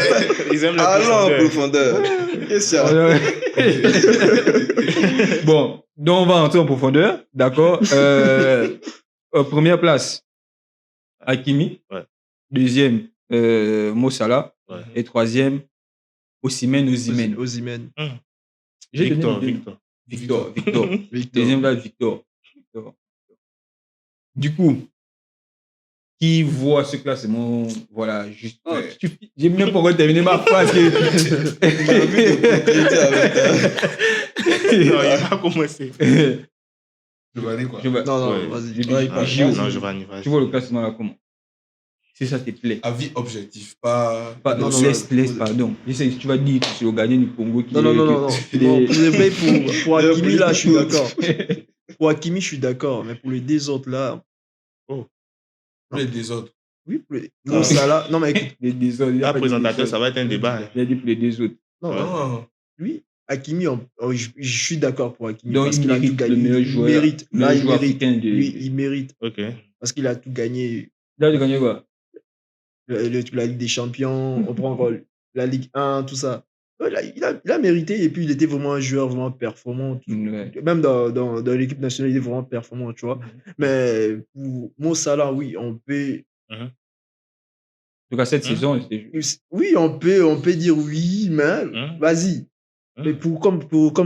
Ils aiment la Allons en profondeur. profondeur. Qu'est-ce qu'il y a? Bon, donc on va entrer en profondeur, d'accord. Première place, Hakimi. Ouais. Deuxième, Mo Salah. Ouais. Et troisième, Osimhen. Osimhen. J'ai donné Victor, les deux. Victor. Victor. Victor. Deuxième place, Victor. Du coup, qui voit ce classement, voilà, juste. Oh, J'ai même pas encore terminé ma phrase. Non, il va commencer. Je vais aller quoi. Je vais- Non, non, Ouais. vas-y. je dis- Ouais, il parle. Gio, Non, Giovanni, vas-y. tu vois le classement là comment? Si ça te plaît. Avis objectif, pas. Non, non, laisse, pardon. Je sais que tu vas dire que c'est le gardien du Congo qui Non, non, non, non, non. qui- Non, pour les vrais, pour Hakimi, là, je suis Le d'accord. Pour Hakimi, je suis d'accord. Mais pour les deux autres, là, Les deux autres. oui, pour les... Mo Salah, non, mais écoute, Les deux autres, il y a Là, pas de présentateur, deux autres. ça va être un débat. hein. Il a dit pour les deux autres. non, Non. lui, Hakimi, je suis d'accord pour Hakimi. Donc, parce il qu'il a tout mérite gagné. le meilleur Il joueur. mérite. Le Là, meilleur il joueur mérite. africain de. Lui, il mérite. Ok. Parce qu'il a tout gagné. Là, tu gagnes quoi? La Ligue des Champions, on prend encore la Ligue 1, tout ça. Ouais, il a mérité et puis il était vraiment un joueur vraiment performant. Ouais. Même dans l'équipe nationale, il est vraiment performant, tu vois. Mais pour Mo Salah, oui, on peut. En tout cas, cette saison, c'était Oui, on peut dire oui, mais vas-y. Mais comme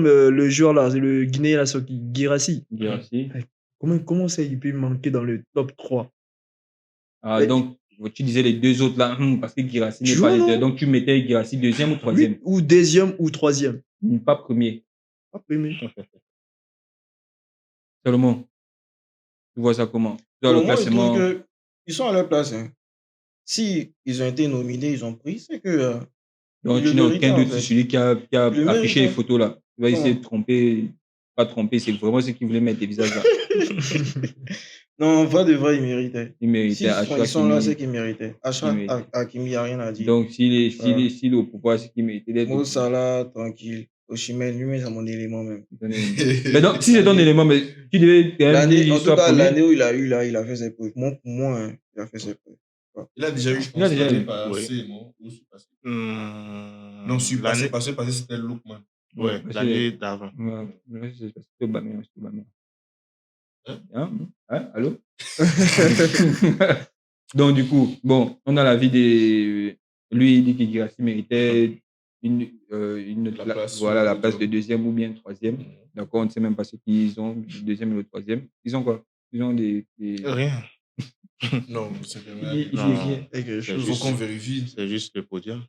le joueur là, c'est le Guinéen là, Guirassy. Guirassy. Comment ça, il peut manquer dans le top 3? Ah, Mais- donc, tu disais les deux autres là, parce que Guirassy n'est Tu pas vois, les non? Donc, tu mettais Guirassy deuxième ou troisième? Oui, ou deuxième ou troisième. Pas premier. Pas premier. Seulement. Tu vois ça comment? Tu vois le Moi, je classement. trouve qu'ils sont à leur place. Hein. Si ils ont été nominés, ils ont pris, c'est que. Donc, ils tu le n'es méritaient, aucun en d'autre, fait. c'est celui qui a Le affiché les méritaient. photos là. Tu vas essayer Ouais. de tromper, pas tromper, c'est vraiment ce qu'ils voulaient mettre des visages là. Non, vrai de vrai, ils méritaient. Ils méritaient. Si Achraf ils sont là, Hakimi. c'est qu'ils méritaient. Achraf Ils méritaient. Hakimi, il n'y a rien à dire. Donc, s'il est Voilà. au pouvoir, c'est qu'il méritait d'être. Mo Salah, tranquille. Osimhen, lui, c'est mon élément même. Mais donc, si c'est ton élément, mais tu devais quand même dire En qu'il tout soit cas, premier. l'année où il a eu là, il a fait ses preuves. Moi, pour moi, hein, il a fait ses preuves. Il a déjà eu, je Il a pense, déjà eu. l'année passée, non? Ou surpassé. Non, surpassé, parce que c'était Lookman. Ouais, Parce l'année d'avant. Ouais, là, c'est Aubameyang, c'est Aubameyang. Hein? Allô? Donc, du coup, bon, on a l'avis des. Lui, il dit que Guirassy méritait une La place voilà, la sur le place de podium. deuxième ou bien troisième. D'accord, on ne sait même pas ce qu'ils ont, le deuxième et le troisième. Ils ont quoi? Ils ont des. Rien. Non, c'est quand Il dit même. rien. Quelque C'est chose. Il faut qu'on vérifie. C'est juste le podium.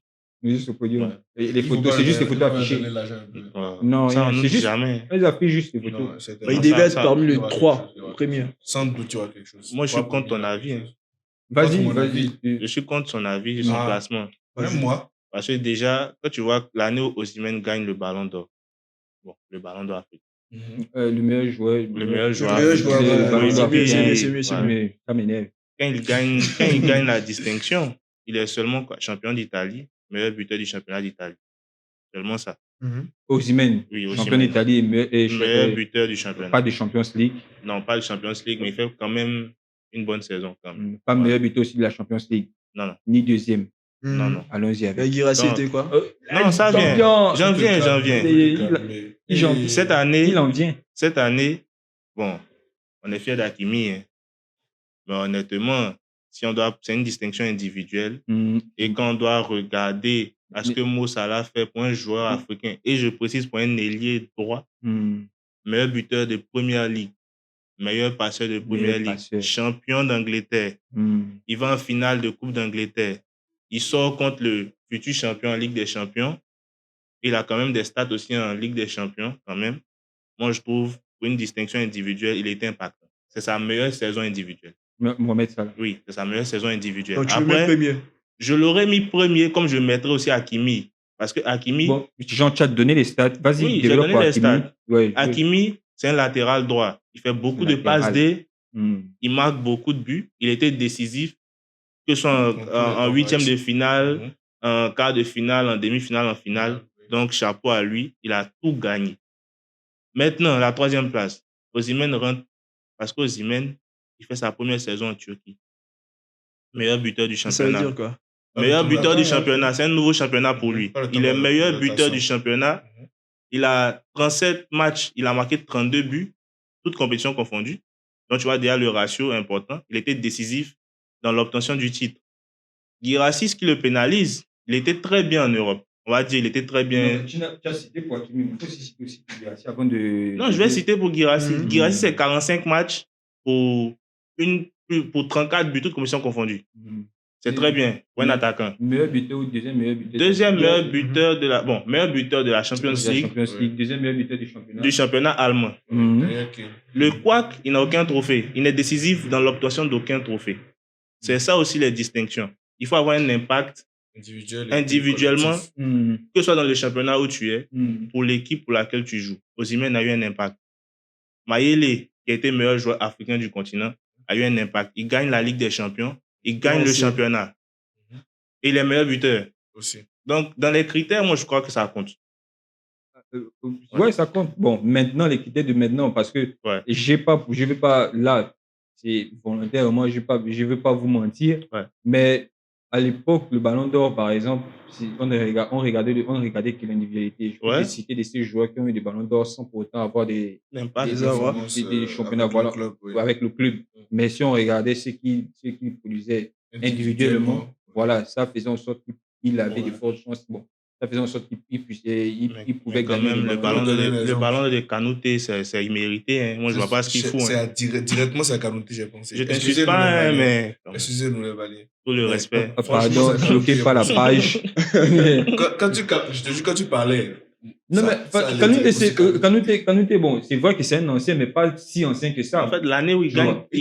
Juste au podium. Ouais. Et les Il faut photos, pas c'est juste les donner- photos il faut pas affichées. donner l'argent un peu. Ouais. Non, Ça, on c'est nous dit juste- jamais. Elles affichent juste les photos. Non, c'était- Mais il non, devait ça- être ça, parmi il y les aura 3 quelque chose, il y aura premiers. quelque chose. Sans doute, il y aura quelque chose. Moi, je suis Pas contre ton premier, avis, hein. Vas-y, Moi, mon vas-y. avis. Je suis contre son avis, son Ah. classement. Même moi, Parce que déjà, quand tu vois l'année où Osimhen gagne le ballon d'or, bon, le ballon d'or africain. Le meilleur joueur. Le meilleur joueur. Le meilleur joueur, c'est le ouais. ballon Oui, d'or c'est mieux, africain. c'est mieux, c'est mieux. Mais ça m'énerve. Quand il gagne la distinction, il est seulement champion d'Italie, meilleur buteur du championnat d'Italie. Seulement ça. Osimhen, Oui, champion Osimhen. d'Italie et Meilleur buteur du championnat. pas de Champions League. Non, pas le Champions League, mais il fait quand même une bonne saison. Quand même. Pas Ouais. meilleur buteur aussi de la Champions League. Non, non. Ni deuxième. Non, non. Allons-y avec. Guirassy Donc, était quoi? Non, ça vient. J'en viens. Il en vient. Cette année, bon, on est fiers d'Hakimi, hein. Mais honnêtement, c'est une distinction individuelle. Et quand on doit regarder à ce que Mo Salah fait pour un joueur africain, et je précise pour un ailier droit, meilleur buteur de Première Ligue, meilleur passeur de Première Ligue, champion d'Angleterre. Il va en finale de Coupe d'Angleterre. Il sort contre le futur champion en Ligue des Champions. Il a quand même des stats aussi en Ligue des Champions, quand même. Moi, je trouve, pour une distinction individuelle, il était impactant. C'est sa meilleure saison individuelle. Mohamed Salah. Oui, c'est sa meilleure saison individuelle. Donc, tu le mets premier? Je l'aurais mis premier, comme je mettrais aussi Hakimi. Parce que Hakimi... Bon, Jean, tu as donné les stats. Vas-y, oui, j'ai donné les stats. Ouais, Hakimi, c'est un latéral droit. Il fait beaucoup de passes D. Il marque beaucoup de buts. Il était décisif, que ce soit en huitième de finale, en quart de finale, en demi-finale, en finale. Donc, chapeau à lui. Il a tout gagné. Maintenant, la troisième place. Osimhen rentre parce qu'Osimhen, il fait sa première saison en Turquie. Meilleur buteur du championnat. Ça veut dire quoi? Meilleur buteur du championnat. C'est un nouveau championnat pour lui. Il est meilleur buteur du championnat. Il a 37 matchs. Il a marqué 32 buts, toutes compétitions confondues. Donc, tu vois déjà le ratio important. Il était décisif dans l'obtention du titre. Guirassy, ce qui le pénalise, il était très bien en Europe. On va dire, il était très bien. Non, tu as cité pour Hakimi. Il faut citer aussi Guirassy avant de... Non, je vais citer pour Guirassy. Guirassy, c'est 45 matchs pour 34 buts, toutes compétitions confondues. C'est très bien pour un attaquant. Meilleur buteur ou deuxième meilleur buteur? Deuxième meilleur buteur de la... Bon, meilleur buteur de la Champions League. Deuxième meilleur buteur du championnat. Du championnat allemand. Le Quack, il n'a aucun trophée. Il n'est décisif dans l'obtention d'aucun trophée. C'est ça aussi les distinctions. Il faut avoir un impact individuellement, que ce soit dans le championnat où tu es, pour l'équipe pour laquelle tu joues. Osimhen a eu un impact. Mayele, qui a été meilleur joueur africain du continent, a eu un impact. Il gagne la Ligue des Champions, il gagne le championnat. Et il est meilleur buteur. Aussi. Donc, dans les critères, moi, je crois que ça compte. Ouais, ça compte. Bon, maintenant, les critères de maintenant, parce que je vais pas, là, c'est volontaire, moi, je vais pas vous mentir, mais à l'époque, le Ballon d'Or, par exemple, on regardait que l'individualité. Je peux citer de ces joueurs qui ont eu des Ballons d'Or sans pour autant avoir des championnats avec le club. Mais si on regardait ce qu'ils produisaient individuellement, voilà, ça faisait en sorte qu'il avait de fortes chances. Bon, ça faisait en sorte qu'il pouvait gagner. Même le ballon de Kanouté, c'est immérité. Hein. Moi, je ne vois pas ce qu'il faut. Directement, c'est à Kanouté, j'ai pensé. Je t'insulte pas, mais... Excusez-nous, les Valiers. Tout le respect. Pardon, bloquez pas la page. Quand tu parlais... Non, mais Kanouté, bon, c'est vrai que c'est un ancien, mais pas si ancien que ça. En fait, l'année où il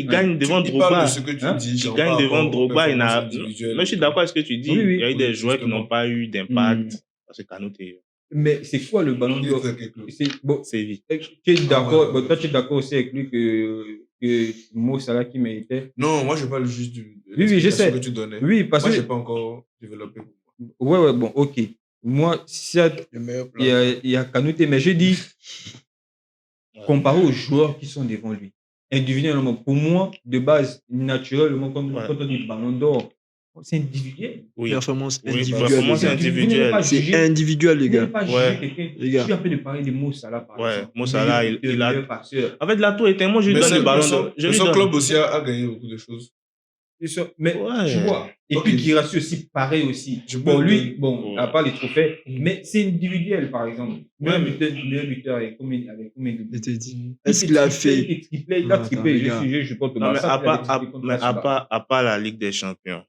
gagne devant Drogba. Il gagne devant Drogba. Mais je suis d'accord avec ce que tu dis. Il y a eu des joueurs qui n'ont pas eu d'impact. C'est Kanouté. Mais c'est quoi le Ballon d'Or? C'est vite. Tu es d'accord, toi, tu es d'accord aussi avec lui que Mo Salah qui méritait? Non, moi, je parle juste oui, je sais. Que tu donnais. Oui, parce que moi, que... je n'ai pas encore développé. Ouais, bon, ok. Moi, il y a Kanouté, mais je dis, comparé aux joueurs qui sont devant lui, individuellement, pour moi, de base, naturellement, quand on dit Ballon d'Or, c'est individuel. Oui. Performance individuelle. C'est individuel, les gars. Je suis en train de parler de Mo Salah, par exemple. Mo Salah, il a... En fait, là, tout était... Moi, je lui donne le Ballon d'Or. Son club aussi a gagné beaucoup de choses. Mais tu vois, et puis Guirassy aussi, pareil aussi. Bon, lui, à part les trophées, mais c'est individuel, par exemple. Meilleur buteur avec combien de buts? Est-ce qu'il a fait? Il a triplé, je pense. Mais à part la Ligue des Champions,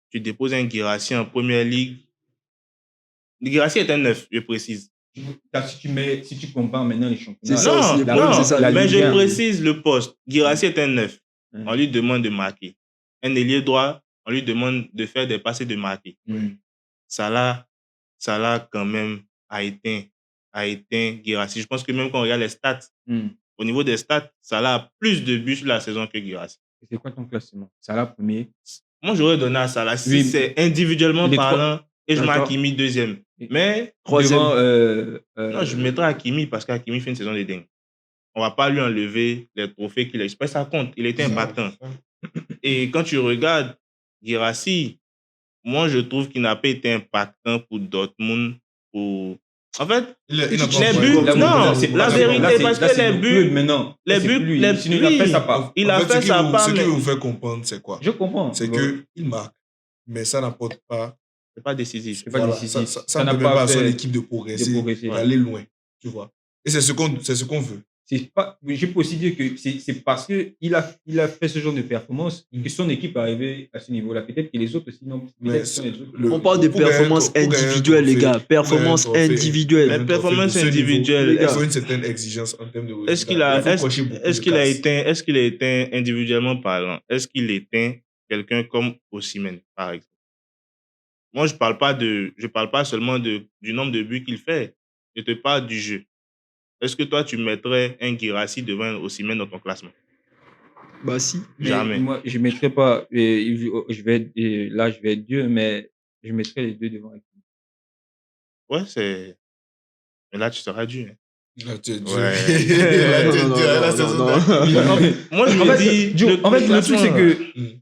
tu déposes un Guirassy en Première Ligue. Guirassy est un 9, je précise. Si tu compares maintenant les championnats. C'est ça aussi, mais je précise le poste. Guirassy est un 9. On lui demande de marquer. Un ailier droit, on lui demande de faire des passes et de marquer. Salah, quand même, a éteint Guirassy. Je pense que même quand on regarde les stats, au niveau des stats, Salah a plus de buts sur la saison que Guirassy. C'est quoi ton classement? Salah premier? Moi, j'aurais donné à Salah si c'est individuellement parlant et je mets Hakimi deuxième. Mais troisième. Non, je mettrais Hakimi parce qu'Hakimi fait une saison de dingue. On ne va pas lui enlever les trophées qu'il a. Ça compte. Il était impactant. Et quand tu regardes Guirassy, moi, je trouve qu'il n'a pas été impactant pour Dortmund. En fait, Il n'a pas les fait buts, comme- non, c'est la vérité, parce que les buts, maintenant. les C'est buts, plus lui. les- Sinon, il a fait oui. sa part. il a En fait, fait sa part, ce qui mais vous fait comprendre, c'est quoi? Je comprends. C'est qu'il marque, mais ça n'apporte pas. c'est pas décisif. C'est pas Voilà, décisif. ça ne n'a permet pas à son fait équipe de de progresser, progresser. d'aller loin. Tu vois. Et c'est ce qu'on veut. C'est pas, je peux aussi dire que c'est parce qu'il a fait ce genre de performance que son équipe est arrivée à ce niveau-là. Peut-être que les autres aussi non. Mais Peut-être que c'est- les autres. On parle de pour gagner un performances pour gagner un individuelles, les trophée, gars. Performances pour gagner un trophée, individuelles. Mais un trophée performance de ce niveau, individuelle, il les faut gars. une certaine exigence en termes de résultats. Est-ce qu'il a, Il faut est-ce, cocher beaucoup est-ce de qu'il a cases. éteint, est-ce qu'il a éteint individuellement parlant? Est-ce qu'il éteint quelqu'un comme Osimhen, par exemple? Moi, je parle pas seulement du nombre de buts qu'il fait. Je te parle du jeu. Est-ce que toi, tu mettrais un Guirassy devant un Osimhen dans ton classement? Bah si. Mais Jamais. moi, je mettrais pas. Je vais être Dieu, mais je mettrais les deux devant. Ouais, mais là, tu seras dû. Hein. Là, tu es dur. Ouais. Là, tu es Non, dur. non, La non, saison non, dernière. Moi, je En me fait, dis. Joe, en fait, le truc, c'est que, Mm.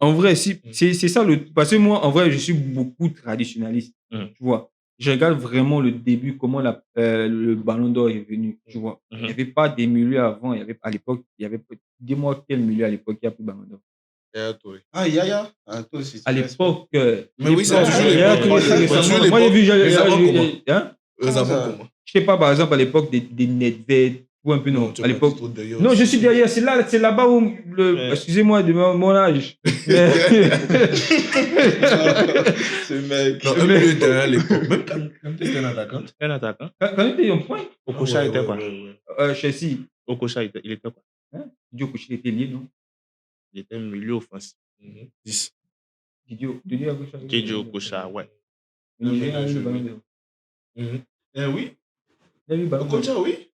en vrai, c'est ça parce que moi, en vrai, je suis beaucoup traditionnaliste. Mm. Tu vois. Je regarde vraiment le début, comment le Ballon d'Or est venu. Tu vois. Il n'y avait pas des milieux avant. À l'époque, dis-moi quel milieu à l'époque il y a plus Ballon d'Or. Ah, Yaya. Ah, toi aussi. À l'époque. Mais oui, c'est toujours il y a l'époque. que C'est récemment. toujours Moi, j'ai vu, les avant comment? hein? Eux avant comment? Je sais pas, par exemple, à l'époque des Nedved, ou un peu non. tu À as l'époque. pas dit trop d'ailleurs Non, je aussi. suis derrière. C'est là-bas où Ouais. excusez-moi de mon âge. Mais- Ce mec. Non, un milieu de terrain à l'époque. Même quand tu étais un attaquant. Un attaquant. Quand il était en point, Okocha Ouais, était ouais, quoi? ouais, ouais. Chelsea, Okocha, il était quoi? Didio était lié, non? Il était milieu offensif. 10. Didio Okocha. Didio Okocha, ouais. Il a eu le Ballon d'Or. Oui. Il a eu le Ballon d'Or. Okocha, oui.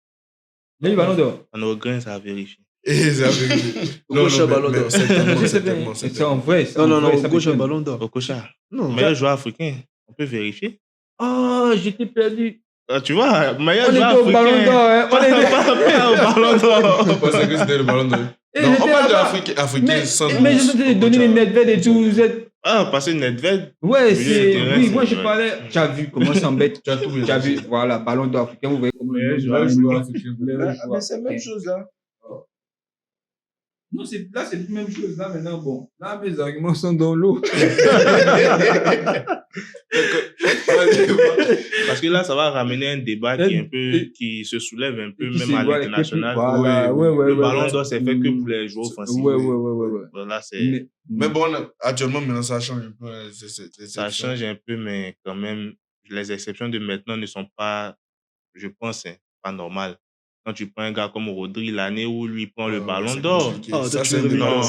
Il a eu le Ballon d'Or. On a regrette, ça a vérifié. Et ça fait. Okocha, Ballon d'Or. Je sais bien. C'est en vrai. Non, non, non, ça gauche un m'étonne. ballon d'or. Okocha, Non. meilleur joueur africain. On peut vérifier. Ah, j'étais perdu. Tu vois, meilleur On était joueur au Ballon africain. d'Or. Hein. On était. Pas au Ballon d'Or. On pensait que c'était le ballon d'or. Et Non, on j'étais parle là-bas. d'Africain sans. Mais je t'ai donné les Nedved et tout. Vous êtes. Ah, passer Nedved. Ouais, Milieu de c'est. terrain, Oui, c'est moi je vrai. parlais. Tu as vu comment ça embête. Tu as tout Tu as vu, voilà, Ballon d'Or africain. Vous voyez comment Mais le je joueur vois, africain. Ah, mais c'est la même chose là. Non, là, c'est la même chose. Là, maintenant, bon. Là, mes arguments sont dans l'eau. Parce que là, ça va ramener un débat qui est un peu, qui se soulève un peu, même à l'international. Voilà, ouais. Le Ballon d'Or, c'est fait que pour les joueurs offensifs. Ouais. Voilà, c'est. Mais bon, actuellement, maintenant, ça change un peu. Hein, Ça change un peu, mais quand même, les exceptions de maintenant ne sont pas, je pense, hein, pas normales. Quand tu prends un gars comme Rodri, l'année où lui prend le Ballon d'Or. Ça, c'est Non,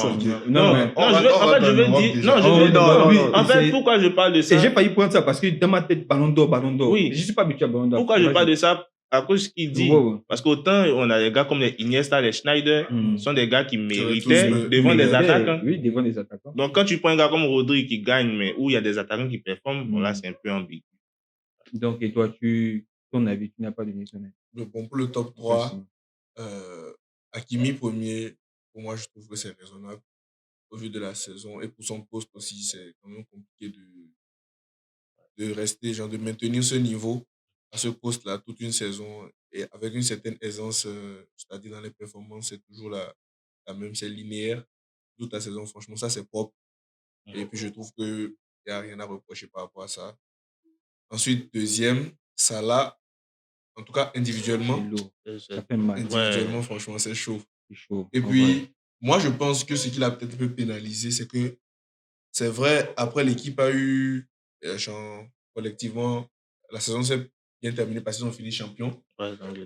Non, je veux dire, en fait, pourquoi je parle de ça? J'ai failli prendre ça parce que dans ma tête, Ballon d'Or. Oui. Je suis pas habitué à Ballon d'Or. Pourquoi je parle de ça? À cause qu'il dit. Ouais. Parce qu'autant on a des gars comme les Iniesta, les Schneider, sont des gars qui méritaient tous, devant des attaquants. Oui, devant des attaquants. Donc quand tu prends un gars comme Rodri qui gagne, mais où il y a des attaquants qui performent, bon là c'est un peu ambigu. Donc, et toi, ton avis, tu n'as pas donné ton avis. Mais bon, pour le top 3, Hakimi premier, pour moi, je trouve que c'est raisonnable au vu de la saison. Et pour son poste aussi, c'est quand même compliqué de rester, genre de maintenir ce niveau à ce poste-là toute une saison et avec une certaine aisance, c'est-à-dire dans les performances, c'est toujours la même, c'est linéaire toute la saison. Franchement, ça, c'est propre. Et puis, je trouve qu'il n'y a rien à reprocher par rapport à ça. Ensuite, deuxième, Salah, en tout cas individuellement. C'est lourd. Ça fait mal. Individuellement, franchement, c'est chaud. C'est chaud. Et puis, moi, je pense que ce qui l'a peut-être un peu pénalisé, c'est que c'est vrai, après, l'équipe a eu, genre, collectivement, la saison s'est bien terminée parce qu'ils ont fini champion.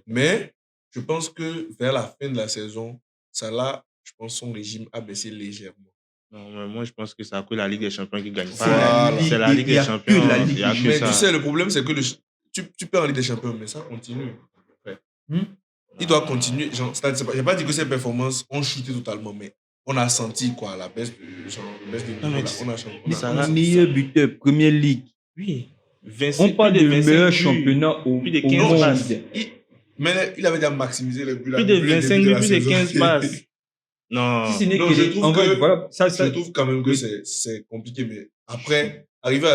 Mais je pense que vers la fin de la saison, Salah, je pense son régime a baissé légèrement. Non, mais moi je pense que c'est à cause de la Ligue des Champions qui gagne Voilà. pas. C'est la Ligue Il y des a Champions. que la Ligue Il y a que Mais ça. tu sais, le problème, c'est que tu perds en Ligue des Champions, mais ça continue. Il doit continuer. Genre, je n'ai pas dit que ses performances ont chuté totalement, mais on a senti quoi, la baisse de Non, mais niveau. Là. Salah, Meilleur buteur, Première Ligue. Oui. On parle du 25 meilleur buts. championnat au Plus de au 15 monde. passes. Mais il avait déjà maximisé les buts. Plus de 25 buts, plus de 15 passes. Non. Si ce n'est Non, que je les- trouve en vrai, que- voilà, Je trouve quand même que Oui. c'est compliqué, mais après, arriver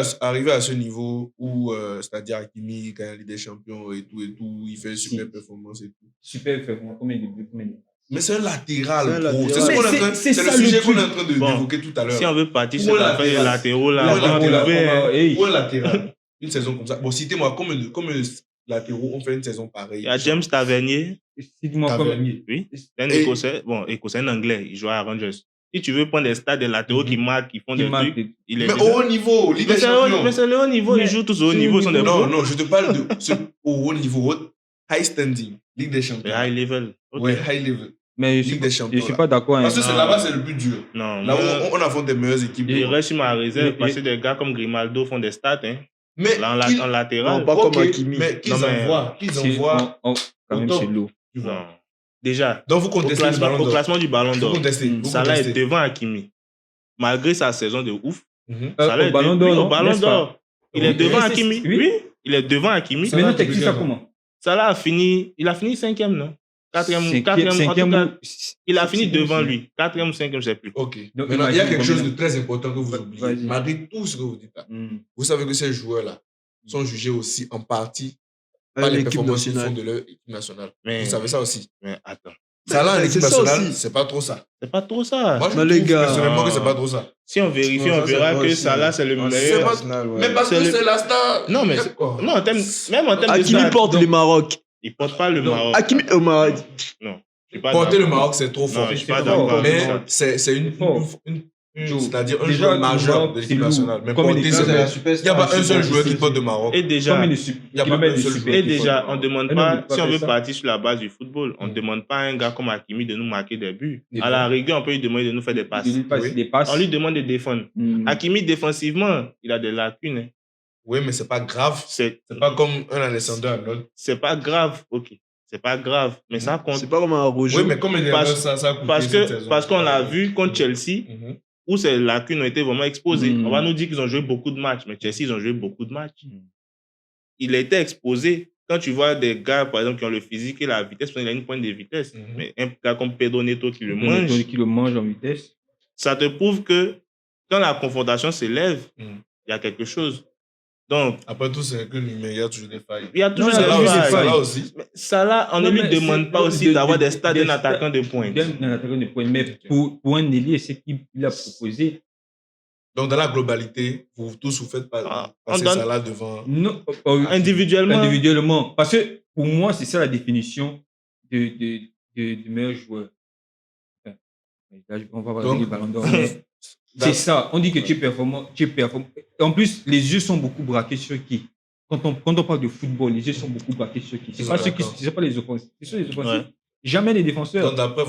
à ce niveau où, c'est-à-dire Hakimi gagne la Ligue des Champions et tout, il fait une super performance et tout. Super performance. Combien de buts, combien de- Mais c'est un latéral, C'est un gros. C'est latéral. ce qu'on est en Mais train- c'est c'est le ça le sujet qu'on truc. est en train Bon, d'évoquer tout à l'heure. Si on veut partir Où sur est l'affaire des latéral latéraux, là, Où est on va latéral trouver. hein. Hey. Où un latéral une saison comme ça. Bon, citez-moi combien de latéraux ont fait une saison pareille. Il y a James Tavernier, Cite-moi comme. Tavernier. oui, c'est un Et- Écossais, Écossais, un Anglais, il joue à Rangers. Si tu veux prendre des stades des latéraux qui marquent, qui font Qui des marque trucs, des- il est Mais déjà- au haut niveau, Ligue des Mais Champions. c'est le haut niveau, Mais ils jouent tous au haut c'est niveau, le ils sont des niveau. pros. Non, je te parle de ce au haut niveau, high standing, Ligue des Mais Champions. high level. Ok. Ouais, high level. Mais je Ligue des Champions, suis là. pas d'accord. hein. Parce que c'est Non. là-bas, c'est le plus dur. Non, Là moi, où on affronte des meilleures équipes. il reste sur ma réserve Et- parce que des gars comme Grimaldo font des stats. Hein. Mais Là, qu'ils- en latéral. Non, pas ok, comme Hakimi. mais qu'ils Non, mais- envoient, C'est- quand même, autant. c'est lourd. tu vois. Non. Déjà, Donc vous au contestez le classement, ballon d'or. du Ballon Vous d'or, contestez. Vous Salah est contestez. devant Hakimi. Malgré sa saison de ouf, Mhm. Salah Au est Ballon de- d'Or, oui, non, au Ballon n'est-ce pas? d'or. Il est Oui, devant oui, Hakimi. oui. Oui, il est devant Hakimi. Mais Salah, non, tu t'expliques ça regardes. comment? Salah il a fini 5e, non? 4e, Cinquième en tout cas, ou- il a fini cinquième, devant c'est- lui. 4e ou 5e, je ne sais plus. Ok. Donc, Maintenant, il y a imagine quelque chose combien- de très important que vous oubliez. Vas-y. Malgré tout ce que vous dites là, Hmm. vous savez que ces joueurs-là sont jugés aussi en partie par Avec les l'équipe performances qu'ils font nationale. de leur équipe nationale. Mais, Vous savez ça aussi. mais attends, Salah en mais équipe c'est ça nationale, aussi. c'est pas trop ça. c'est pas trop ça. Moi, je Mais les trouve gars- personnellement que c'est pas trop ça. Si on vérifie, Non, on ça, c'est verra vrai que aussi, Salah, hein. c'est le Ah, C'est meilleur. pas- national, ouais. Mais parce C'est que le- c'est la star. Non, mais D'accord. non, même en termes de Hakimi stats, porte le Maroc. il porte pas le Donc, Maroc. Hakimi au Maroc. Non, je suis pas Porter le d'accord. Maroc, c'est trop Non, fort. je suis c'est pas fort. d'accord. Mais Non. c'est une, Fort. c'est-à-dire un Déjà, joueur le majeur Maroc, de c'est l'équipe lourd. nationale. Mais Comme il porter, est c'est dans la il n'y a pas un seul joueur qui porte de Maroc. Et déjà, Combien de Y a pas kilomètres un de seul super joueur. Et qui déjà, font- on ne demande Un pas, homme peut si on faire veut ça. partir sur la base du football, on ne Mm. demande pas à un gars comme Hakimi de nous marquer des buts. Des À la buts. rigueur, on peut lui demander de nous faire des passes. Il passe Oui. des passes. On lui demande de défendre. Hmm. Hakimi, défensivement, il a des lacunes. Hein. Oui, mais c'est pas grave. C'est C'est pas comme un Alessandro Arnold. c'est pas grave, ok. C'est pas grave, mais ça compte. C'est pas comme un Rojo. Oui, mais comme il Parce- ça a coûté Parce cette que saison. parce qu'on l'a vu contre Chelsea, Mhm. où ces lacunes ont été vraiment exposées. Mm. On va nous dire qu'ils ont joué beaucoup de matchs, mais Chelsea, ils ont joué beaucoup de matchs. Mm. Il a été exposé. Quand tu vois des gars, par exemple, qui ont le physique et la vitesse, parce qu'il a une pointe de vitesse, Mhm. mais un gars comme Pedro Neto qui le Qui mange, le mange en vitesse. ça te prouve que quand la confrontation s'élève, Mm. il y a quelque chose. Donc, Après tout, c'est que l'humain, il y a toujours des failles. il y a toujours Non, des il y a Salah toujours aussi. des failles. Salah aussi. Mais Salah, on ne Non, lui mais demande c'est- pas aussi de- d'avoir de- des stats des d'un attaquant de pointe. D'un attaquant de pointe. Mais pour un ailier, c'est qu'il a proposé. Donc, dans la globalité, vous tous, vous faites Ah, passer on donne- Salah devant. Non, Individuellement, individuellement. Parce que pour moi, c'est ça la définition de meilleur joueur. Enfin, là, on va voir Donc- les ballons d'or. mais C'est ça. On dit que tu es performant. En plus, les yeux sont beaucoup braqués sur qui? Quand on parle de football, les yeux sont beaucoup braqués sur qui? C'est pas ceux qui, D'accord. c'est pas les offensifs. C'est sur les offensifs. Ouais. Jamais les défenseurs. Donc, d'après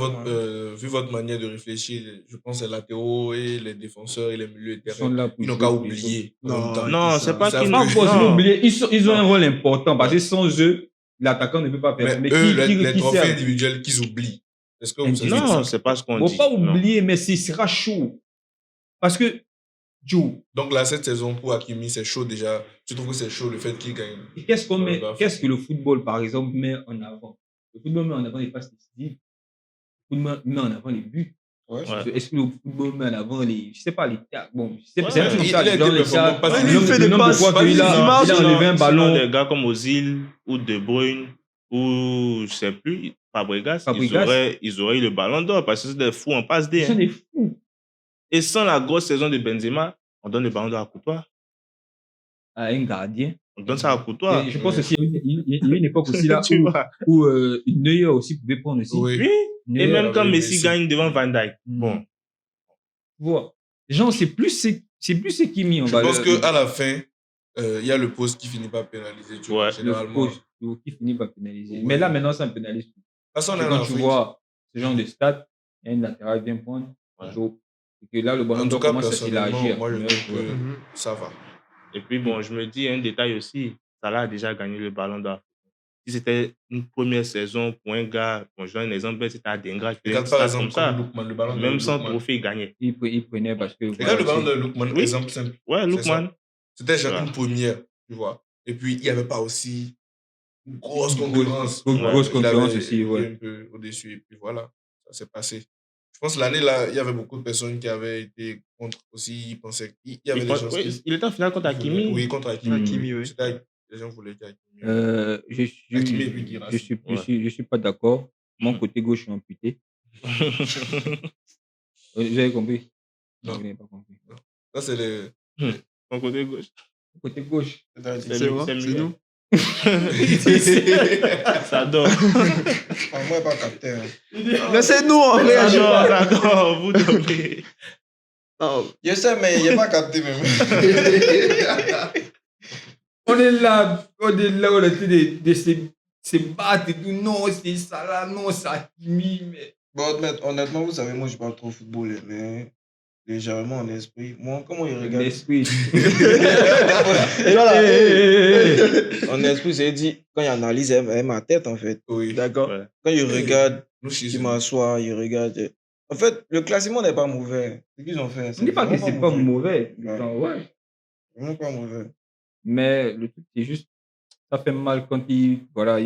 vu votre manière de réfléchir, je pense que les latéraux et les défenseurs et les milieux de Ils sont terrain, là pour ils n'ont jouer qu'à pour les autres. oublier. en Non, même temps. non, ça. c'est pas Ils savent qu'ils Pas que- forcément non. oublier. Ils ont un Non. rôle important parce que sans eux, l'attaquant ne peut pas Mais performer. eux, les Qui trophées sert? individuels qu'ils oublient. Est-ce que vous savez non, ça? c'est pas ce qu'on Faut dit. pas Non. oublier, mais ce sera chaud. Parce que, Joe, Donc là, cette saison pour Hakimi, c'est chaud déjà. Tu trouves que c'est chaud le fait qu'il gagne? qu'est-ce que le football, par exemple, met en avant? Le football met en avant les passes décisives. Le football met en avant les buts. Ouais. Ouais. Est-ce que le football met en avant les, je sais pas, les tacs? Bon, c'est Ouais. c'est un peu Il ça. a été Dans les performant, chats, parce qu'il le nombre- fait le des nombre de passes, fois qu'il a il marche, il a enlevé un Sinon, ballon. des gars comme Ozil ou De Bruyne ou je sais plus, Fabregas, Fabregas. ils auraient eu le ballon d'or parce que c'est des fous en passe D. Ils sont hein. des fous. Et sans la grosse saison de Benzema, on donne le ballon d'or à Courtois. À un gardien. On donne ça à Courtois. Et je pense aussi, il y a une époque aussi là Tu vois. où Neuer aussi pouvait prendre aussi. Oui. Oui. Neuer, Et même quand oui, Messi Messi. gagne devant Van Dijk. Mm. Bon, tu vois. Genre, c'est plus ce qui mis en Je valeur. pense qu'à la fin, il y a le poste qui finit par pénaliser. Tu vois, Ouais. le généralement. poste qui finit par pénaliser. Ouais. Mais là, maintenant, ça me pénalise plus. De toute façon, on est en Quand tu Afrique. vois ce genre de stats, il y a une latérale d'un point. Ouais. Et que là, le ballon En tout d'or cas, commence à personnellement, s'élargir. moi, je trouve que Mhm. ça va. et puis bon, je me dis un détail aussi. Salah a déjà gagné le ballon d'or. Si c'était une première saison pour un gars, bon, je donne un exemple, c'était à Dengra, qui faisait une Regarde par stat exemple comme ça. comme Lookman, le ballon de Même sans Lookman. trophée, il gagnait. Il prenait parce que. Regarde le ballon de c'est- Lookman, Oui. exemple simple. Ouais, C'est Lookman. C'était genre Ouais. une première, tu vois. Et puis, il n'y avait pas aussi une grosse Une concurrence. grosse Ouais, concurrence il avait aussi, été ouais. un peu au-dessus, et puis voilà, ça s'est passé. Je pense que l'année là, il y avait beaucoup de personnes qui avaient été contre aussi. Ils pensaient qu'il y avait des gens qui. Il était en finale contre qui voulaient- Hakimi. Oui, contre Hakimi. Hakimi, oui. Les gens voulaient qu'Hakimi. Je et puis Guirassy. je suis pas d'accord. Mon côté gauche est amputé. Vous avez compris? Non. Vous n'avez pas compris. Ça, c'est le. Mon côté gauche. Côté gauche. C'est moi, c'est nous. Ça dort. Moi, pas capté. Hein. Mais c'est nous, en vrai. Ça dort, vous dormez. Non, Je sais, mais il n'est pas capté même. On est là, on a été de se battre et tout. Non, c'est ça là, non, c'est Hakimi. Mais... Bon, honnêtement, vous savez, moi, je parle trop football, mais légèrement en esprit. Moi, comment il regarde L'esprit. Et là, En esprit, j'ai dit, quand il analyse ma tête, en fait. Oui. D'accord. Ouais. Quand il regarde, Nous, chez il m'assoit, il regarde. En fait, le classement n'est pas mauvais. Ce qu'ils ont fait. On ne dit pas que vraiment c'est pas mauvais. Genre, ouais. Vraiment pas mauvais. Mais le truc, c'est juste, ça fait mal quand ils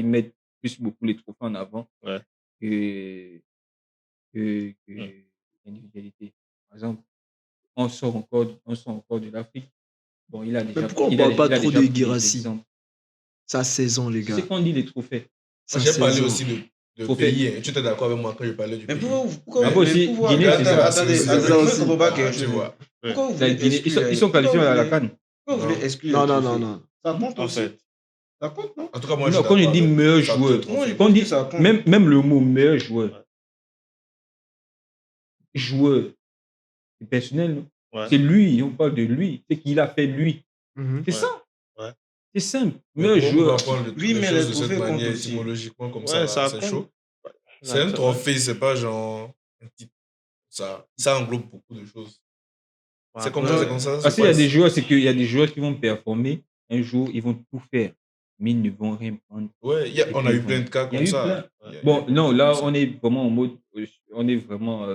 mettent beaucoup les trophées en avant Ouais. que l'individualité. Par exemple, on sort encore de l'Afrique. Bon, il a déjà. Mais pourquoi on il parle a- pas il a trop déjà de pris des Guirassy? exemples. Ça, 16 ans, les gars. C'est qu'on dit les trophées. Ça, J'ai parlé 16 ans. aussi de Faut faire- pays. Tu étais d'accord avec moi quand je parlais du Mais pays. pourquoi Ah, bon, aussi, Guinée, c'est ça. Attendez, C'est ça je aussi. ne comprends pas quelque Tu chose. vois. Pourquoi vous La voulez Guinée, exclure ils sont qualifiés à la CAN. Pourquoi vous voulez exclure Non, les non, trophées? non, non. Ça compte En aussi. fait. Ça compte, non? En tout cas, moi, Non, quand je dis meilleur joueur, quand on dit, ça compte. même le mot meilleur joueur, c'est personnel, non? Ouais. C'est lui, on parle de lui, c'est qu'il a fait lui. Mhm. C'est Ouais. ça. Ouais. C'est simple. Mais Meilleur on joueur. va prendre Oui, mais les les choses de cette trophées comptent manière, aussi. étymologiquement, comme Ouais, ça, ça c'est compte. chaud. C'est un trophée, c'est pas genre un titre. Ça englobe beaucoup de choses. Ouais. C'est comme ça, c'est comme ça. Parce qu'il y a des joueurs, c'est qu'il y a des joueurs qui vont performer. Un jour, ils vont tout faire, mais ils ne vont rien prendre. Ouais, on a eu plein de cas Il y a comme eu ça. plein. Il y a Bon, eu non, plein là, comme ça. on est vraiment en mode. On est vraiment.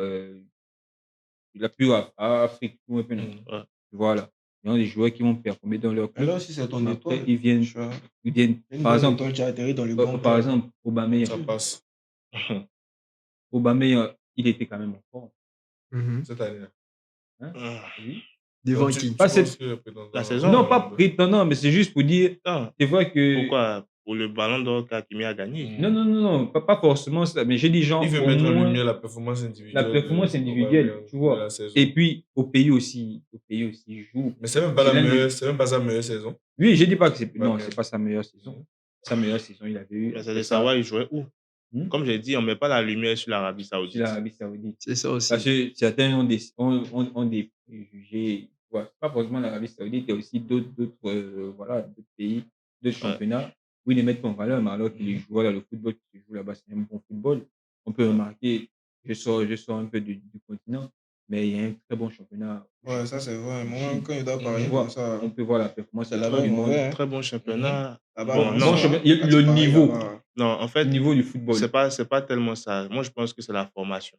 La plus Afrique. Un peu, non. Ouais. Voilà. Il y a des joueurs qui vont performer dans leur Mais là club. aussi, c'est ton Après, étoile. ils viennent. Tu vois. Ils viennent Une par bonne exemple, étoile, tu as atterri dans le bon par club. exemple, Aubameyang. Ça passe Aubameyang, il était quand même en forme. Mhm. cette année-là. Oui. Devant Donc, qui? Pas penses cette- que le prétendant- La saison, Non, pas prétendant, mais c'est juste pour dire. Non. Tu vois que. Pourquoi? Pour le ballon d'or qu'Hakimi a gagné. Non, pas forcément ça. Mais j'ai dit genre. Il veut au mettre en moins, lumière la performance individuelle. la performance de individuelle, Aubameyang tu vois. de la saison. Et puis, au pays aussi, il joue. Mais c'est même pas C'est l'un des- sa meilleure saison. Oui, je dis pas que c'est. Ouais, Non, mais- c'est pas sa meilleure saison. Sa meilleure saison, il avait eu. Mais c'est de savoir il jouait où. Comme j'ai dit, on ne met pas la lumière sur l'Arabie sur Saoudite. l'Arabie Saoudite. C'est ça aussi. Parce que certains ont des préjugés. Ouais, pas forcément l'Arabie Saoudite, il y a aussi d'autres pays, d'autres championnats où ils les mettent en valeur, mais alors que les joueurs, là, le football qui se joue là-bas, c'est un bon football. On peut remarquer, je sors un peu du continent, mais il y a un très bon championnat. Ouais, ça c'est vrai. Moi, quand il doit On parler voit- comme ça, On peut voir la performance c'est à là-bas du monde. mauvais. Hein. Très bon championnat. Là-bas, Bon, non, non, ça, championnat, hein. le Quand tu parles niveau. là-bas, Non, en fait, Au niveau du football. c'est pas tellement ça. Moi, je pense que c'est la formation.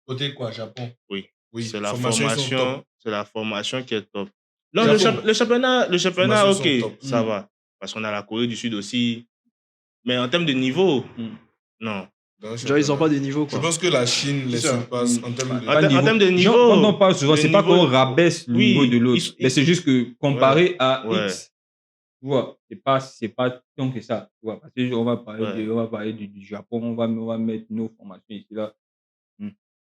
Côté quoi, Japon? Oui. Oui, C'est la formation, ils sont formation, top. c'est la formation qui est top. Non, Japon. le championnat, Formation ok, sont top. ça va. Parce qu'on a la Corée du Sud aussi. Mais en termes de niveau, non. Dans le Genre, ils ont pas championnat. de niveau, Je quoi. pense que la Chine les C'est ça. surpasse en termes de. En termes de niveau, Genre, quand on parle souvent, le c'est pas niveau- qu'on rabaisse le Oui, niveau de l'autre. ils- Mais c'est juste que comparé à Ouais. X, tu vois, c'est pas tant que ça. Tu vois, parce que on va parler, Ouais. on va parler du Japon, on va mettre nos formations ici, là.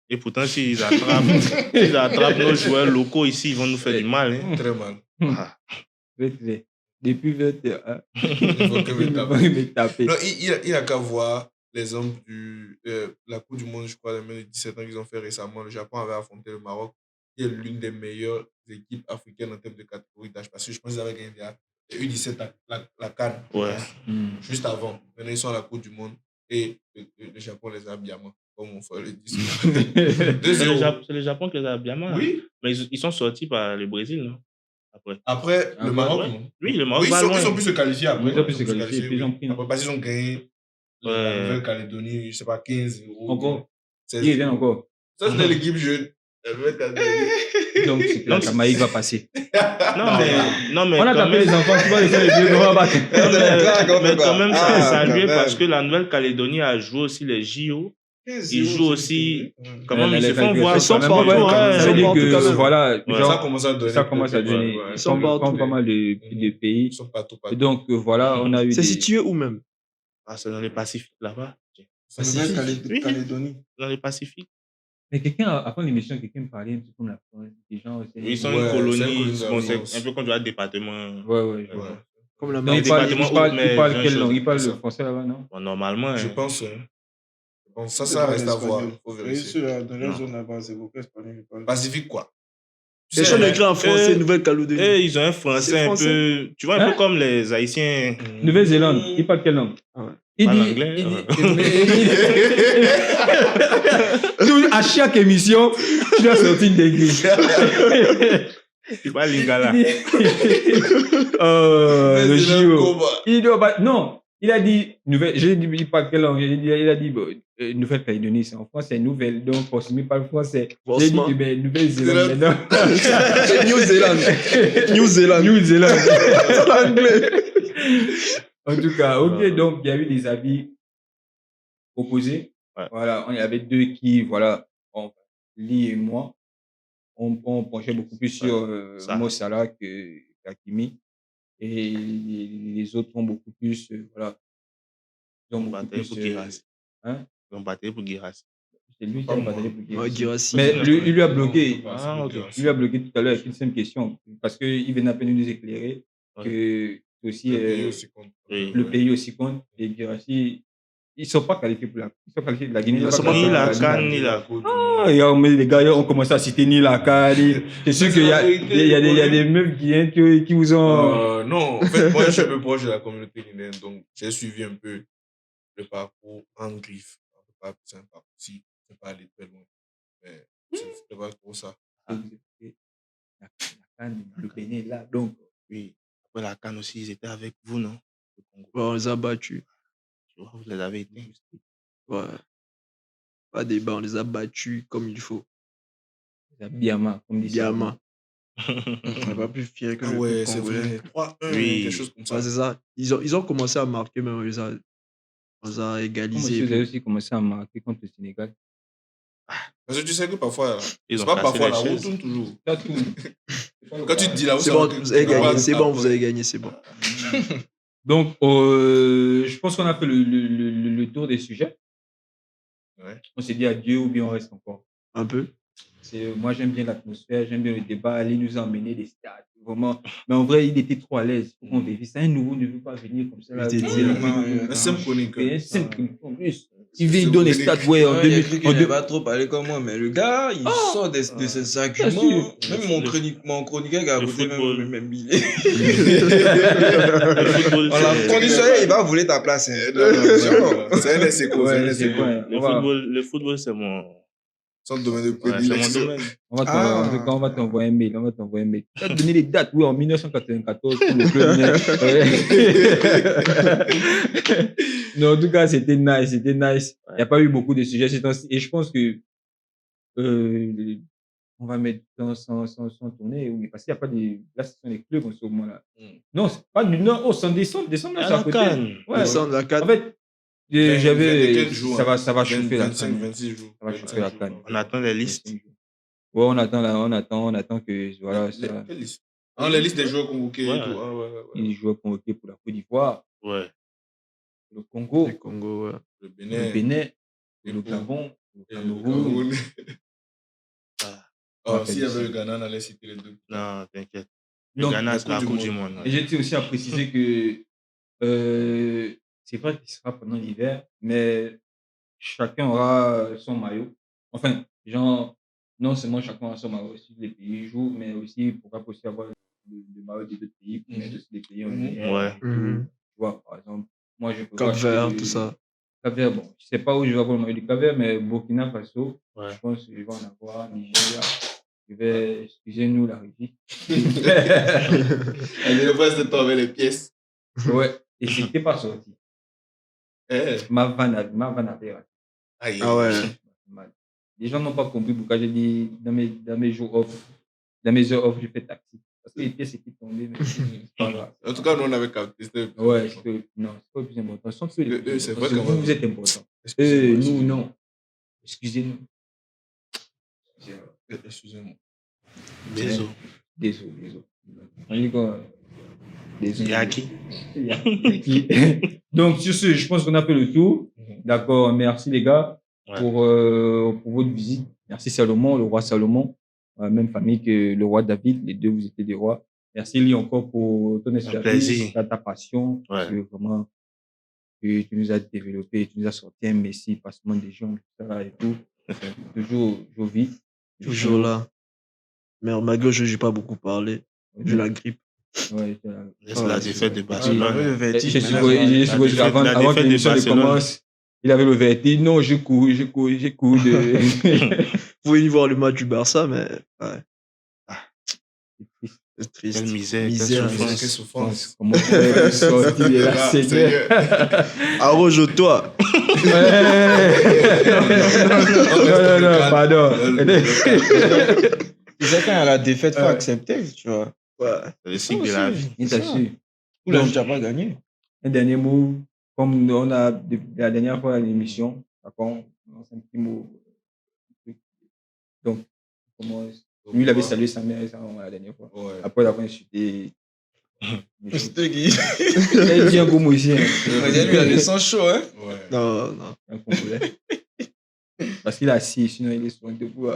et pourtant, s'ils attrapent nos joueurs locaux ici, ils vont nous faire du mal. Hein. Très mal. Ah. Depuis 21, Il faut que il me va taper. me taper. Non, il a qu'à voir l'exemple la Coupe du Monde, je crois, les 17 ans qu'ils ont fait récemment. Le Japon avait affronté le Maroc, qui est l'une des meilleures équipes africaines en termes de catégorie d'âge. Parce que je pense qu'ils avaient gagné les U17 la CAN. Ouais. Juste avant. Maintenant, ils sont à la Coupe du Monde et le Japon les a bien, comme mon frère le dit. C'est le 2-0. Japon qui les a bien mal. Oui. Mais ils sont sortis par le Brésil, non? Après. Après, Ah, le Maroc, ouais. non. Oui, le Maroc Oui, va loin. ils ont pu se qualifier après. Ils ont pu se qualifier, puis ils ont pris, non. Après, parce qu'ils ont gagné la Ouais. Nouvelle-Calédonie, je sais pas, 15-0. Encore. 16. Il vient encore. Ça, c'était l'équipe jeune. La Nouvelle-Calédonie. Donc, c'est que la Jamaïque va passer. Non, mais On a quand tapé même, les enfants, tu vois, les vieux, on va battre. mais quand même, ça a joué Ah, parce quand que même. la Nouvelle-Calédonie a joué aussi les JO Ils jouent aussi. Quand même, Là, ils se les font voir. Ils sont qualifications, partout, ouais, ouais, ça veut ils dire sont que, partout quand même. voilà, Ouais, genre, ça commence à donner. ça commence à peut-être, donner. ouais. Ils sont Comme partout. pas mal de Ils pays. sont partout. Et donc, voilà, on a eu C'est des. situé où même? Ah, c'est dans le Pacifique là-bas. C'est Nouvelle-Calédonie. Dans le Pacifique. Mais avant l'émission, quelqu'un me parlait un petit peu comme la France. Des gens, Ils sont Ouais, une c'est une colonie. colonie de la Bon, c'est France. un peu comme un département. Ouais, je Ouais. vois. Comme la Non, Les il parle, départements il parle, autres, mais il parle genre quelle chose. langue? Il parle C'est le ça. français là-bas, non? Bon, normalement. Je hein. pense. Bon, ça C'est pas reste à voir. l'espagnol. Faut Et vérifier. ceux dans la Non. zone là-bas, c'est beaucoup espagnol. ils parlent. Pacifique, quoi. Tu Les sais, gens écrits en français, eux- Nouvelle-Calédonie. Ils ont un français C'est un français. peu. Tu vois, un Hein? peu comme les Haïtiens. Nouvelle-Zélande, il parle quelle langue? Ah ouais. Il Parle dit, anglais, il ouais. dit- à chaque émission, tu dois sortir une déguise. Tu parles lingala. Le JO. Combat. Il doit pas, non, il a dit, j'ai dit, il parle quelle langue? Il a dit, bon, Nouvelle-Calédonie, c'est en français, nouvelle, donc forcément, il parle français. J'ai dit, Forcément. ben, Nouvelle-Zélande, mais non. New Zealand. New Zealand. New-Zélande. Anglais. En tout cas, ok, donc il y a eu des avis opposés. Ouais. Voilà, il y avait deux qui, voilà, Lee et moi, on penchait beaucoup plus sur ça. Mo Salah que Hakimi. Et les autres ont beaucoup plus, voilà, ils ont On beaucoup battait plus. pour Guirassy. Hein? On battait pour Guirassy. C'est lui qui Pas a moi. bataillé pour Ouais, Guirassy. Guirassy. Mais il lui a bloqué. Ah, ok. Il lui a bloqué tout à l'heure avec une simple question. Parce qu'il venait à peine de nous éclairer que aussi, Le pays aussi compte. Oui. le pays aussi compte. Et Guirassy, ils ne sont pas qualifiés pour la. Ils sont qualifiés de la Guinée. Ils ils sont sont pas Ni qualifiés la pour CAN, Guinée. ni la. Ah, et les gars ont commencé à citer ni la CAN. C'est sûr qu'il y a des meufs guinéennes qui vous ont. Non, en fait, moi, je suis un peu proche de la communauté guinéenne, donc j'ai suivi un peu le parcours en griffe. On peut pas appeler ça un parcours si on peut pas aller très loin. Mais c'est pas trop ça. La CAN, le Bénin est là. Donc, Oui. Après la CAN aussi, ils étaient avec vous, non? Le Congo. Ouais, on les a battus. Tu vois, vous les avez été. Ouais. Pas débat, on les a battus comme il faut. Biama, comme dit Biama. On n'a pas plus fier que Ah le ouais, peuple c'est congolais. vrai. 3-1, Oui. quelque chose comme ça. Ouais, c'est ça. Ils ont commencé à marquer, mais on les a Comment égalisés. vous avez aussi commencé à marquer contre le Sénégal? Parce que tu sais que parfois, Ils c'est ont pas cassé parfois, les la roue chaises. tourne toujours. Ça tourne. Quand tu te dis là, C'est bon, vous avez gagné, c'est bon, vous avez gagné, c'est bon. Donc, je pense qu'on a fait le tour des sujets. Ouais. On s'est dit adieu ou bien on reste encore. Un peu. Moi, j'aime bien l'atmosphère, j'aime bien le débat, aller nous emmener des stades. Vraiment. Mais en vrai, il était trop à l'aise. Il faut qu'on vérifie. C'est un nouveau, ne veut pas venir comme ça. Là, Il était c'est dit, Un simple chroniqueur. un simple en plus. C'est Il vient, il donne les stats, ouais, en Ouais, il a 2000. cru qu'il n'allait pas trop parler comme moi, mais le gars, il sort de ses sûr. arguments. Même mon chroniqueur qui est à Le côté, football. même il Le football, On l'a c'est- conditionné, il va voler ta place. hein. Non, c'est un essai, quoi. C'est un Ouais, essai, c'est quoi. vrai. Le football, c'est mon. Son domaine de Ouais, c'est mon prédilection. domaine. On va t'envoyer- en tout cas, on va t'envoyer un mail. On va t'envoyer un mail. Tu as donné les dates, oui, en 1994 pour le club. Non, en tout cas, c'était nice. C'était nice. Il n'y a pas eu beaucoup de sujets ces temps-ci. Et je pense que on va mettre sans tourner. Oui, parce qu'il n'y a pas de. Là, ce sont les clubs en ce moment-là. Non, c'est pas du Nord. Oh, c'est en décembre. Décembre, là, À c'est à la côté. CAN. Ouais. Descendre la En 4. fait, Quel j'avais. jour, Ça va chauffer la 25, canne. 26 jours. Ça va chauffer la canne. On attend les listes. Ouais, on attend que, voilà, ça, Quelle liste? Ah, la liste des joueurs convoqués Ouais. et tout. Ah, ouais. les joueurs convoqués pour la Côte d'Ivoire, Ouais. le Congo, Le Congo, ouais. Le le Bénin. Bénin, Et le pour- Gabon, le et le Cameroun. Cameroun. Ah, Ah, Ouais, s'il y avait c'est- le Ghana, on allait citer les deux. non, t'inquiète. Le Donc, Ghana, la c'est la Coupe Coupe du du Monde. Monde. Et je tiens aussi à préciser que c'est vrai qu'il sera pendant l'hiver, mais chacun aura son maillot. Enfin, genre, non seulement chacun aura son maillot, aussi les pays jouent, mais aussi pourquoi pas aussi avoir le maillot des autres pays pour mettre aussi des pays en lumière. Ouais. et tout. Mhm. Tu vois, par exemple, moi je peux Cap acheter Vert, le- tout ça. Cap Vert, bon, je sais pas où je vais avoir le maillot du Cap Vert, mais Burkina Faso, Ouais. je pense que je vais en avoir, Nigeria. Je vais, excusez-nous la régie. Elle devrait se tomber avec les pièces. Ouais, et c'était pas sorti. Eh, Ma vanne avait raté. aïe. Ah ouais. Mal. Les gens n'ont pas compris pourquoi j'ai dit dans mes jours off, dans mes heures off, je fais taxi. Parce que les pièces étaient tombées, mais c'est pas grave. En tout cas, nous, on avait capté. C'était- Ouais, c'est pas le plus important. Sauf que les plus C'est importants, vrai c'est quand vous, même. vous êtes important. Excusez-moi, Nous, excusez-moi. non. Excusez-nous. Excusez-moi. Désolé. Désolé. On dit quoi? Désolé. Yaki. Donc, sur ce, je pense qu'on a fait le tour. D'accord. Merci, les gars, Ouais. pour votre visite. Merci, Salomon, le roi Salomon. Même famille que le roi David. Les deux, vous étiez des rois. Merci, Lee, encore pour ton plaisir. expertise, ta passion. Ouais. Parce que vraiment, que tu nous as développé, tu nous as sorti un messie, passement des gens, etc. et tout. Toujours vite. Toujours là. Mais malgré je n'ai pas beaucoup parlé. J'ai la grippe. Ouais, C'est la défaite de Barcelone. Le vertige. je suppose qu'avant la que défaite de l'émission ne Barcelone. commence, il avait le vertige. Non, je cours. Vous pouvez y voir le match du Barça, mais ouais. C'est triste. Quelle misère, Misère, quelle Quelle souffrance. souffrance. Comment tu peux sortir de la Ah, Seigneur? Arroge-toi. Non, pardon. Tu sais, quand il y a la défaite, il faut Ouais. accepter, tu vois. Ouais. C'est le cycle de la vie. Il t'assure. Ou là, Donc, tu n'as pas gagné. un dernier mot, comme on a la dernière fois à l'émission, d'accord, on lance un petit mot. Donc, comment, lui, il avait salué sa mère et sa maman la dernière fois. Ouais. Après l'avoir insulté. C'était qui? Il a dit un gros mot ici. Lui, il a le sang chaud, hein. Ouais. Non. Un Congolais. Parce qu'il est assis, sinon il est souvent debout.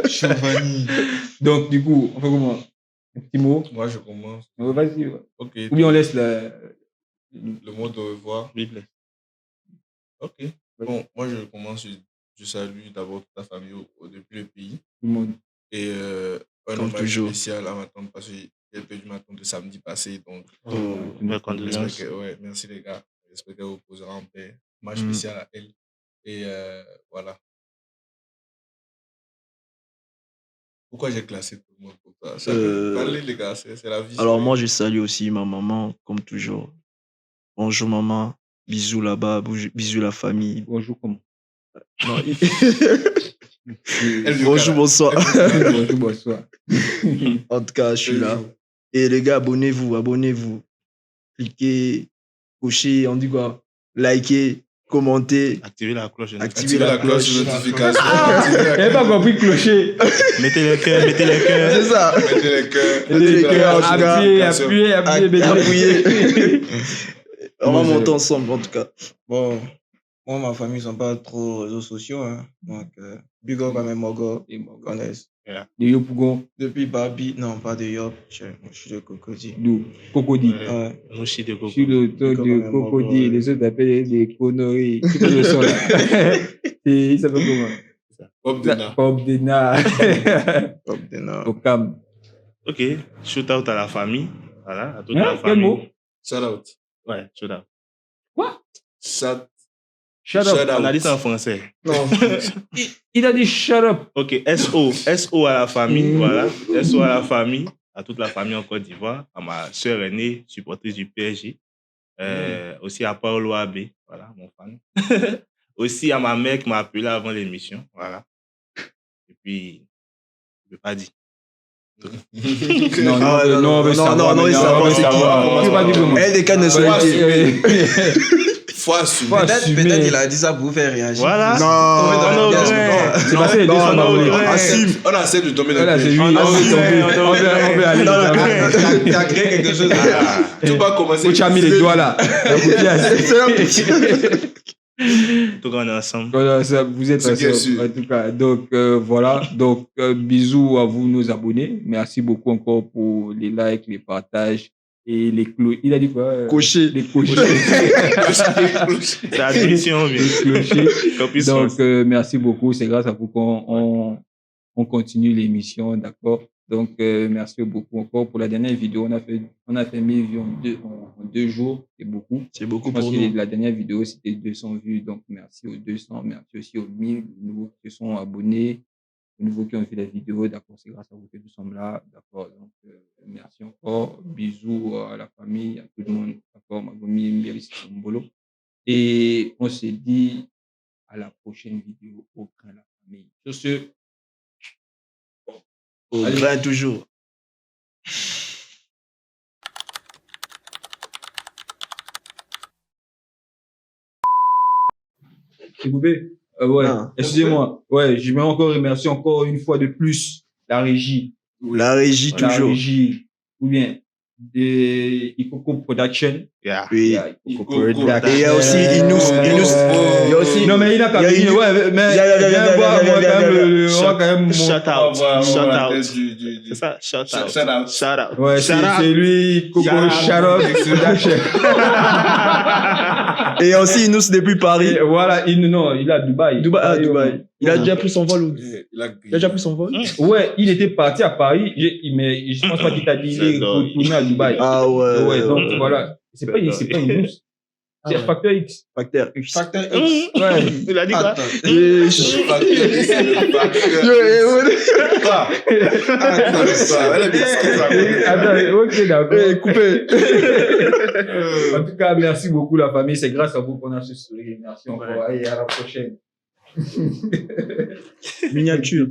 Chauvani. Donc, du coup, on fait comment? Un petit mot. Moi, je commence. Vas-y. Ouais. Ok. Ou bien on laisse Le mot de revoir. Bible. Ok. Bon, moi, je commence. Je salue d'abord toute la famille depuis le pays. tout le monde. Et un Comme hommage toujours. spécial à ma tante parce que j'ai perdu ma tante le samedi passé. Donc, Mes j'espère condoléances. merci les gars. J'espère qu'elle reposera en paix. Hommage Mm. spécial à elle. Et voilà. Pourquoi j'ai classé tout le monde pour ça? Parlez les gars, c'est la vie. Alors moi, je salue aussi ma maman, comme toujours. Bonjour maman. Bisous là-bas. Bisous la famille. Bonjour, comment? Non, Elle veut Bonjour, qu'elle- bonsoir. Bonjour, bonsoir. En tout cas, je suis là. Et les gars, abonnez-vous. Cliquez, cochez, on dit quoi? Likez, commentez, Activez la cloche. de Activez Activez la la cloche de cloche. notification. J'avais pas compris clocher. notification. Mettez les cœurs, mettez les cœurs. C'est ça. Mettez les cœurs. Mettez les cœurs, en tout cas. Appuyez. Appuyez. On va Comment monter ça ensemble, en tout cas. Bon, moi, ma famille, ils sont pas trop réseaux sociaux, hein. Donc, big up à mes mogos, Et bon, connaissent. de Yopougon, Depuis Barbie, non, pas de Yop, je suis de Cocody. d'où Cocody. Ouais. Mouchi de Je coco. suis le truc Comme de un Cocody, Mogol. les autres appellent des conneries. C'est quoi le son là? Et il s'appelle comment? Bob Dena. Bob Dena. Top de Nord. Au Cam. Ok, shout out à la famille. Voilà, à toute Hein, la quel famille. mot? Shout out. Ouais, shout out. Shout Shut Shut up. up. On a dit ça en français. Non. Il a dit shut up. Ok, SO à la famille, Mm. voilà. SO à la famille, à toute la famille en Côte d'Ivoire, à ma sœur aînée, supportrice du PSG. Aussi à Paolo Abbé, voilà, mon fan. Aussi à ma mère qui m'a appelé avant l'émission, voilà. Et puis, je ne peux pas dire. Non, Ah ouais, on veut savoir. non, il maintenant, savoir, on veut c'est qui. savoir. Tu vas dire comment? Elle des cas de Faut assumer. Faut Peut-être assumer. peut-être il a dit ça pour vous faire réagir. Voilà. Non, C'est passé les deux sont dans le On essaie de tomber dans Voilà, le c'est piège. lui. On veut tomber. On veut aller. T'as créé quelque chose. Tout va commencer. Où tu as mis les doigts là? La paupière. En tout cas, on est ensemble. Voilà, ça, vous êtes Ce qui est ensemble, sûr. en tout cas. Donc, voilà. Donc, bisous à vous, nos abonnés. Merci beaucoup encore pour les likes, les partages et les cloches. Il a dit quoi? Cocher. Les clochers. C'est addiction, bien. Les clochers. Comme ils Donc, sont. merci beaucoup. C'est grâce à vous qu'on on continue l'émission, d'accord? Donc, merci beaucoup encore pour la dernière vidéo. On a fait 1000 vues en 2 jours. C'est beaucoup. C'est beaucoup Je pense pour que nous. la dernière vidéo, c'était 200 vues. Donc, merci aux 200. Merci aussi aux 1000 nouveaux qui se sont abonnés, aux nouveaux qui ont vu la vidéo. D'accord, c'est grâce à vous que nous sommes là. D'accord, donc, merci encore. Bisous à la famille, à tout le monde. D'accord, Magomi, Mbiri, Mbolo. Et on se dit à la prochaine vidéo au grain la famille. Sur ce, Au Allez. grain toujours. s'il vous plaît. Ouais, Ah. excusez-moi. Ouais, je vais encore remercier encore une fois de plus la régie. La régie, La toujours. régie, ou bien de Ikoko Production. Yeah. Oui. Yeah, Ikoko Ikoko. Production. Et il y a aussi Inous. Il y a aussi. Non, mais il a qu'à il y a venir. Inous. Ouais, mais Il y a- viens voir, moi, quand même, on va quand même Shout out. On va Shout voir la out. tête du- C'est ça, shout out. Shout out. Shout out. Ouais, Shout c'est out. lui, Coco Shout out. Shadow Production. Et il y a aussi Inous depuis Paris. Et voilà, il est à Dubaï. Dubaï. Ah, Paris, Dubaï. Il a déjà pris son vol. Il a Il a déjà pris son vol. Ouais, il était parti à Paris, mais je pense pas qu'il t'a dit il est J'adore. retourné à Dubaï. Ah ouais. Ouais, donc voilà. C'est pas une mousse. Ah C'est ouais. Facteur X. Facteur X. Facteur X. Ouais. Il a dit quoi? Attends. Et- Facteur X, c'est le facteur. Yo, et ouais. Pas. Attends, ça. Elle est bien ce que ça veut. Attends, ok, d'accord. Eh, coupé. En tout cas, merci beaucoup la famille. C'est grâce à vous qu'on a ce sourire. Merci encore. Et à la prochaine. Miniature.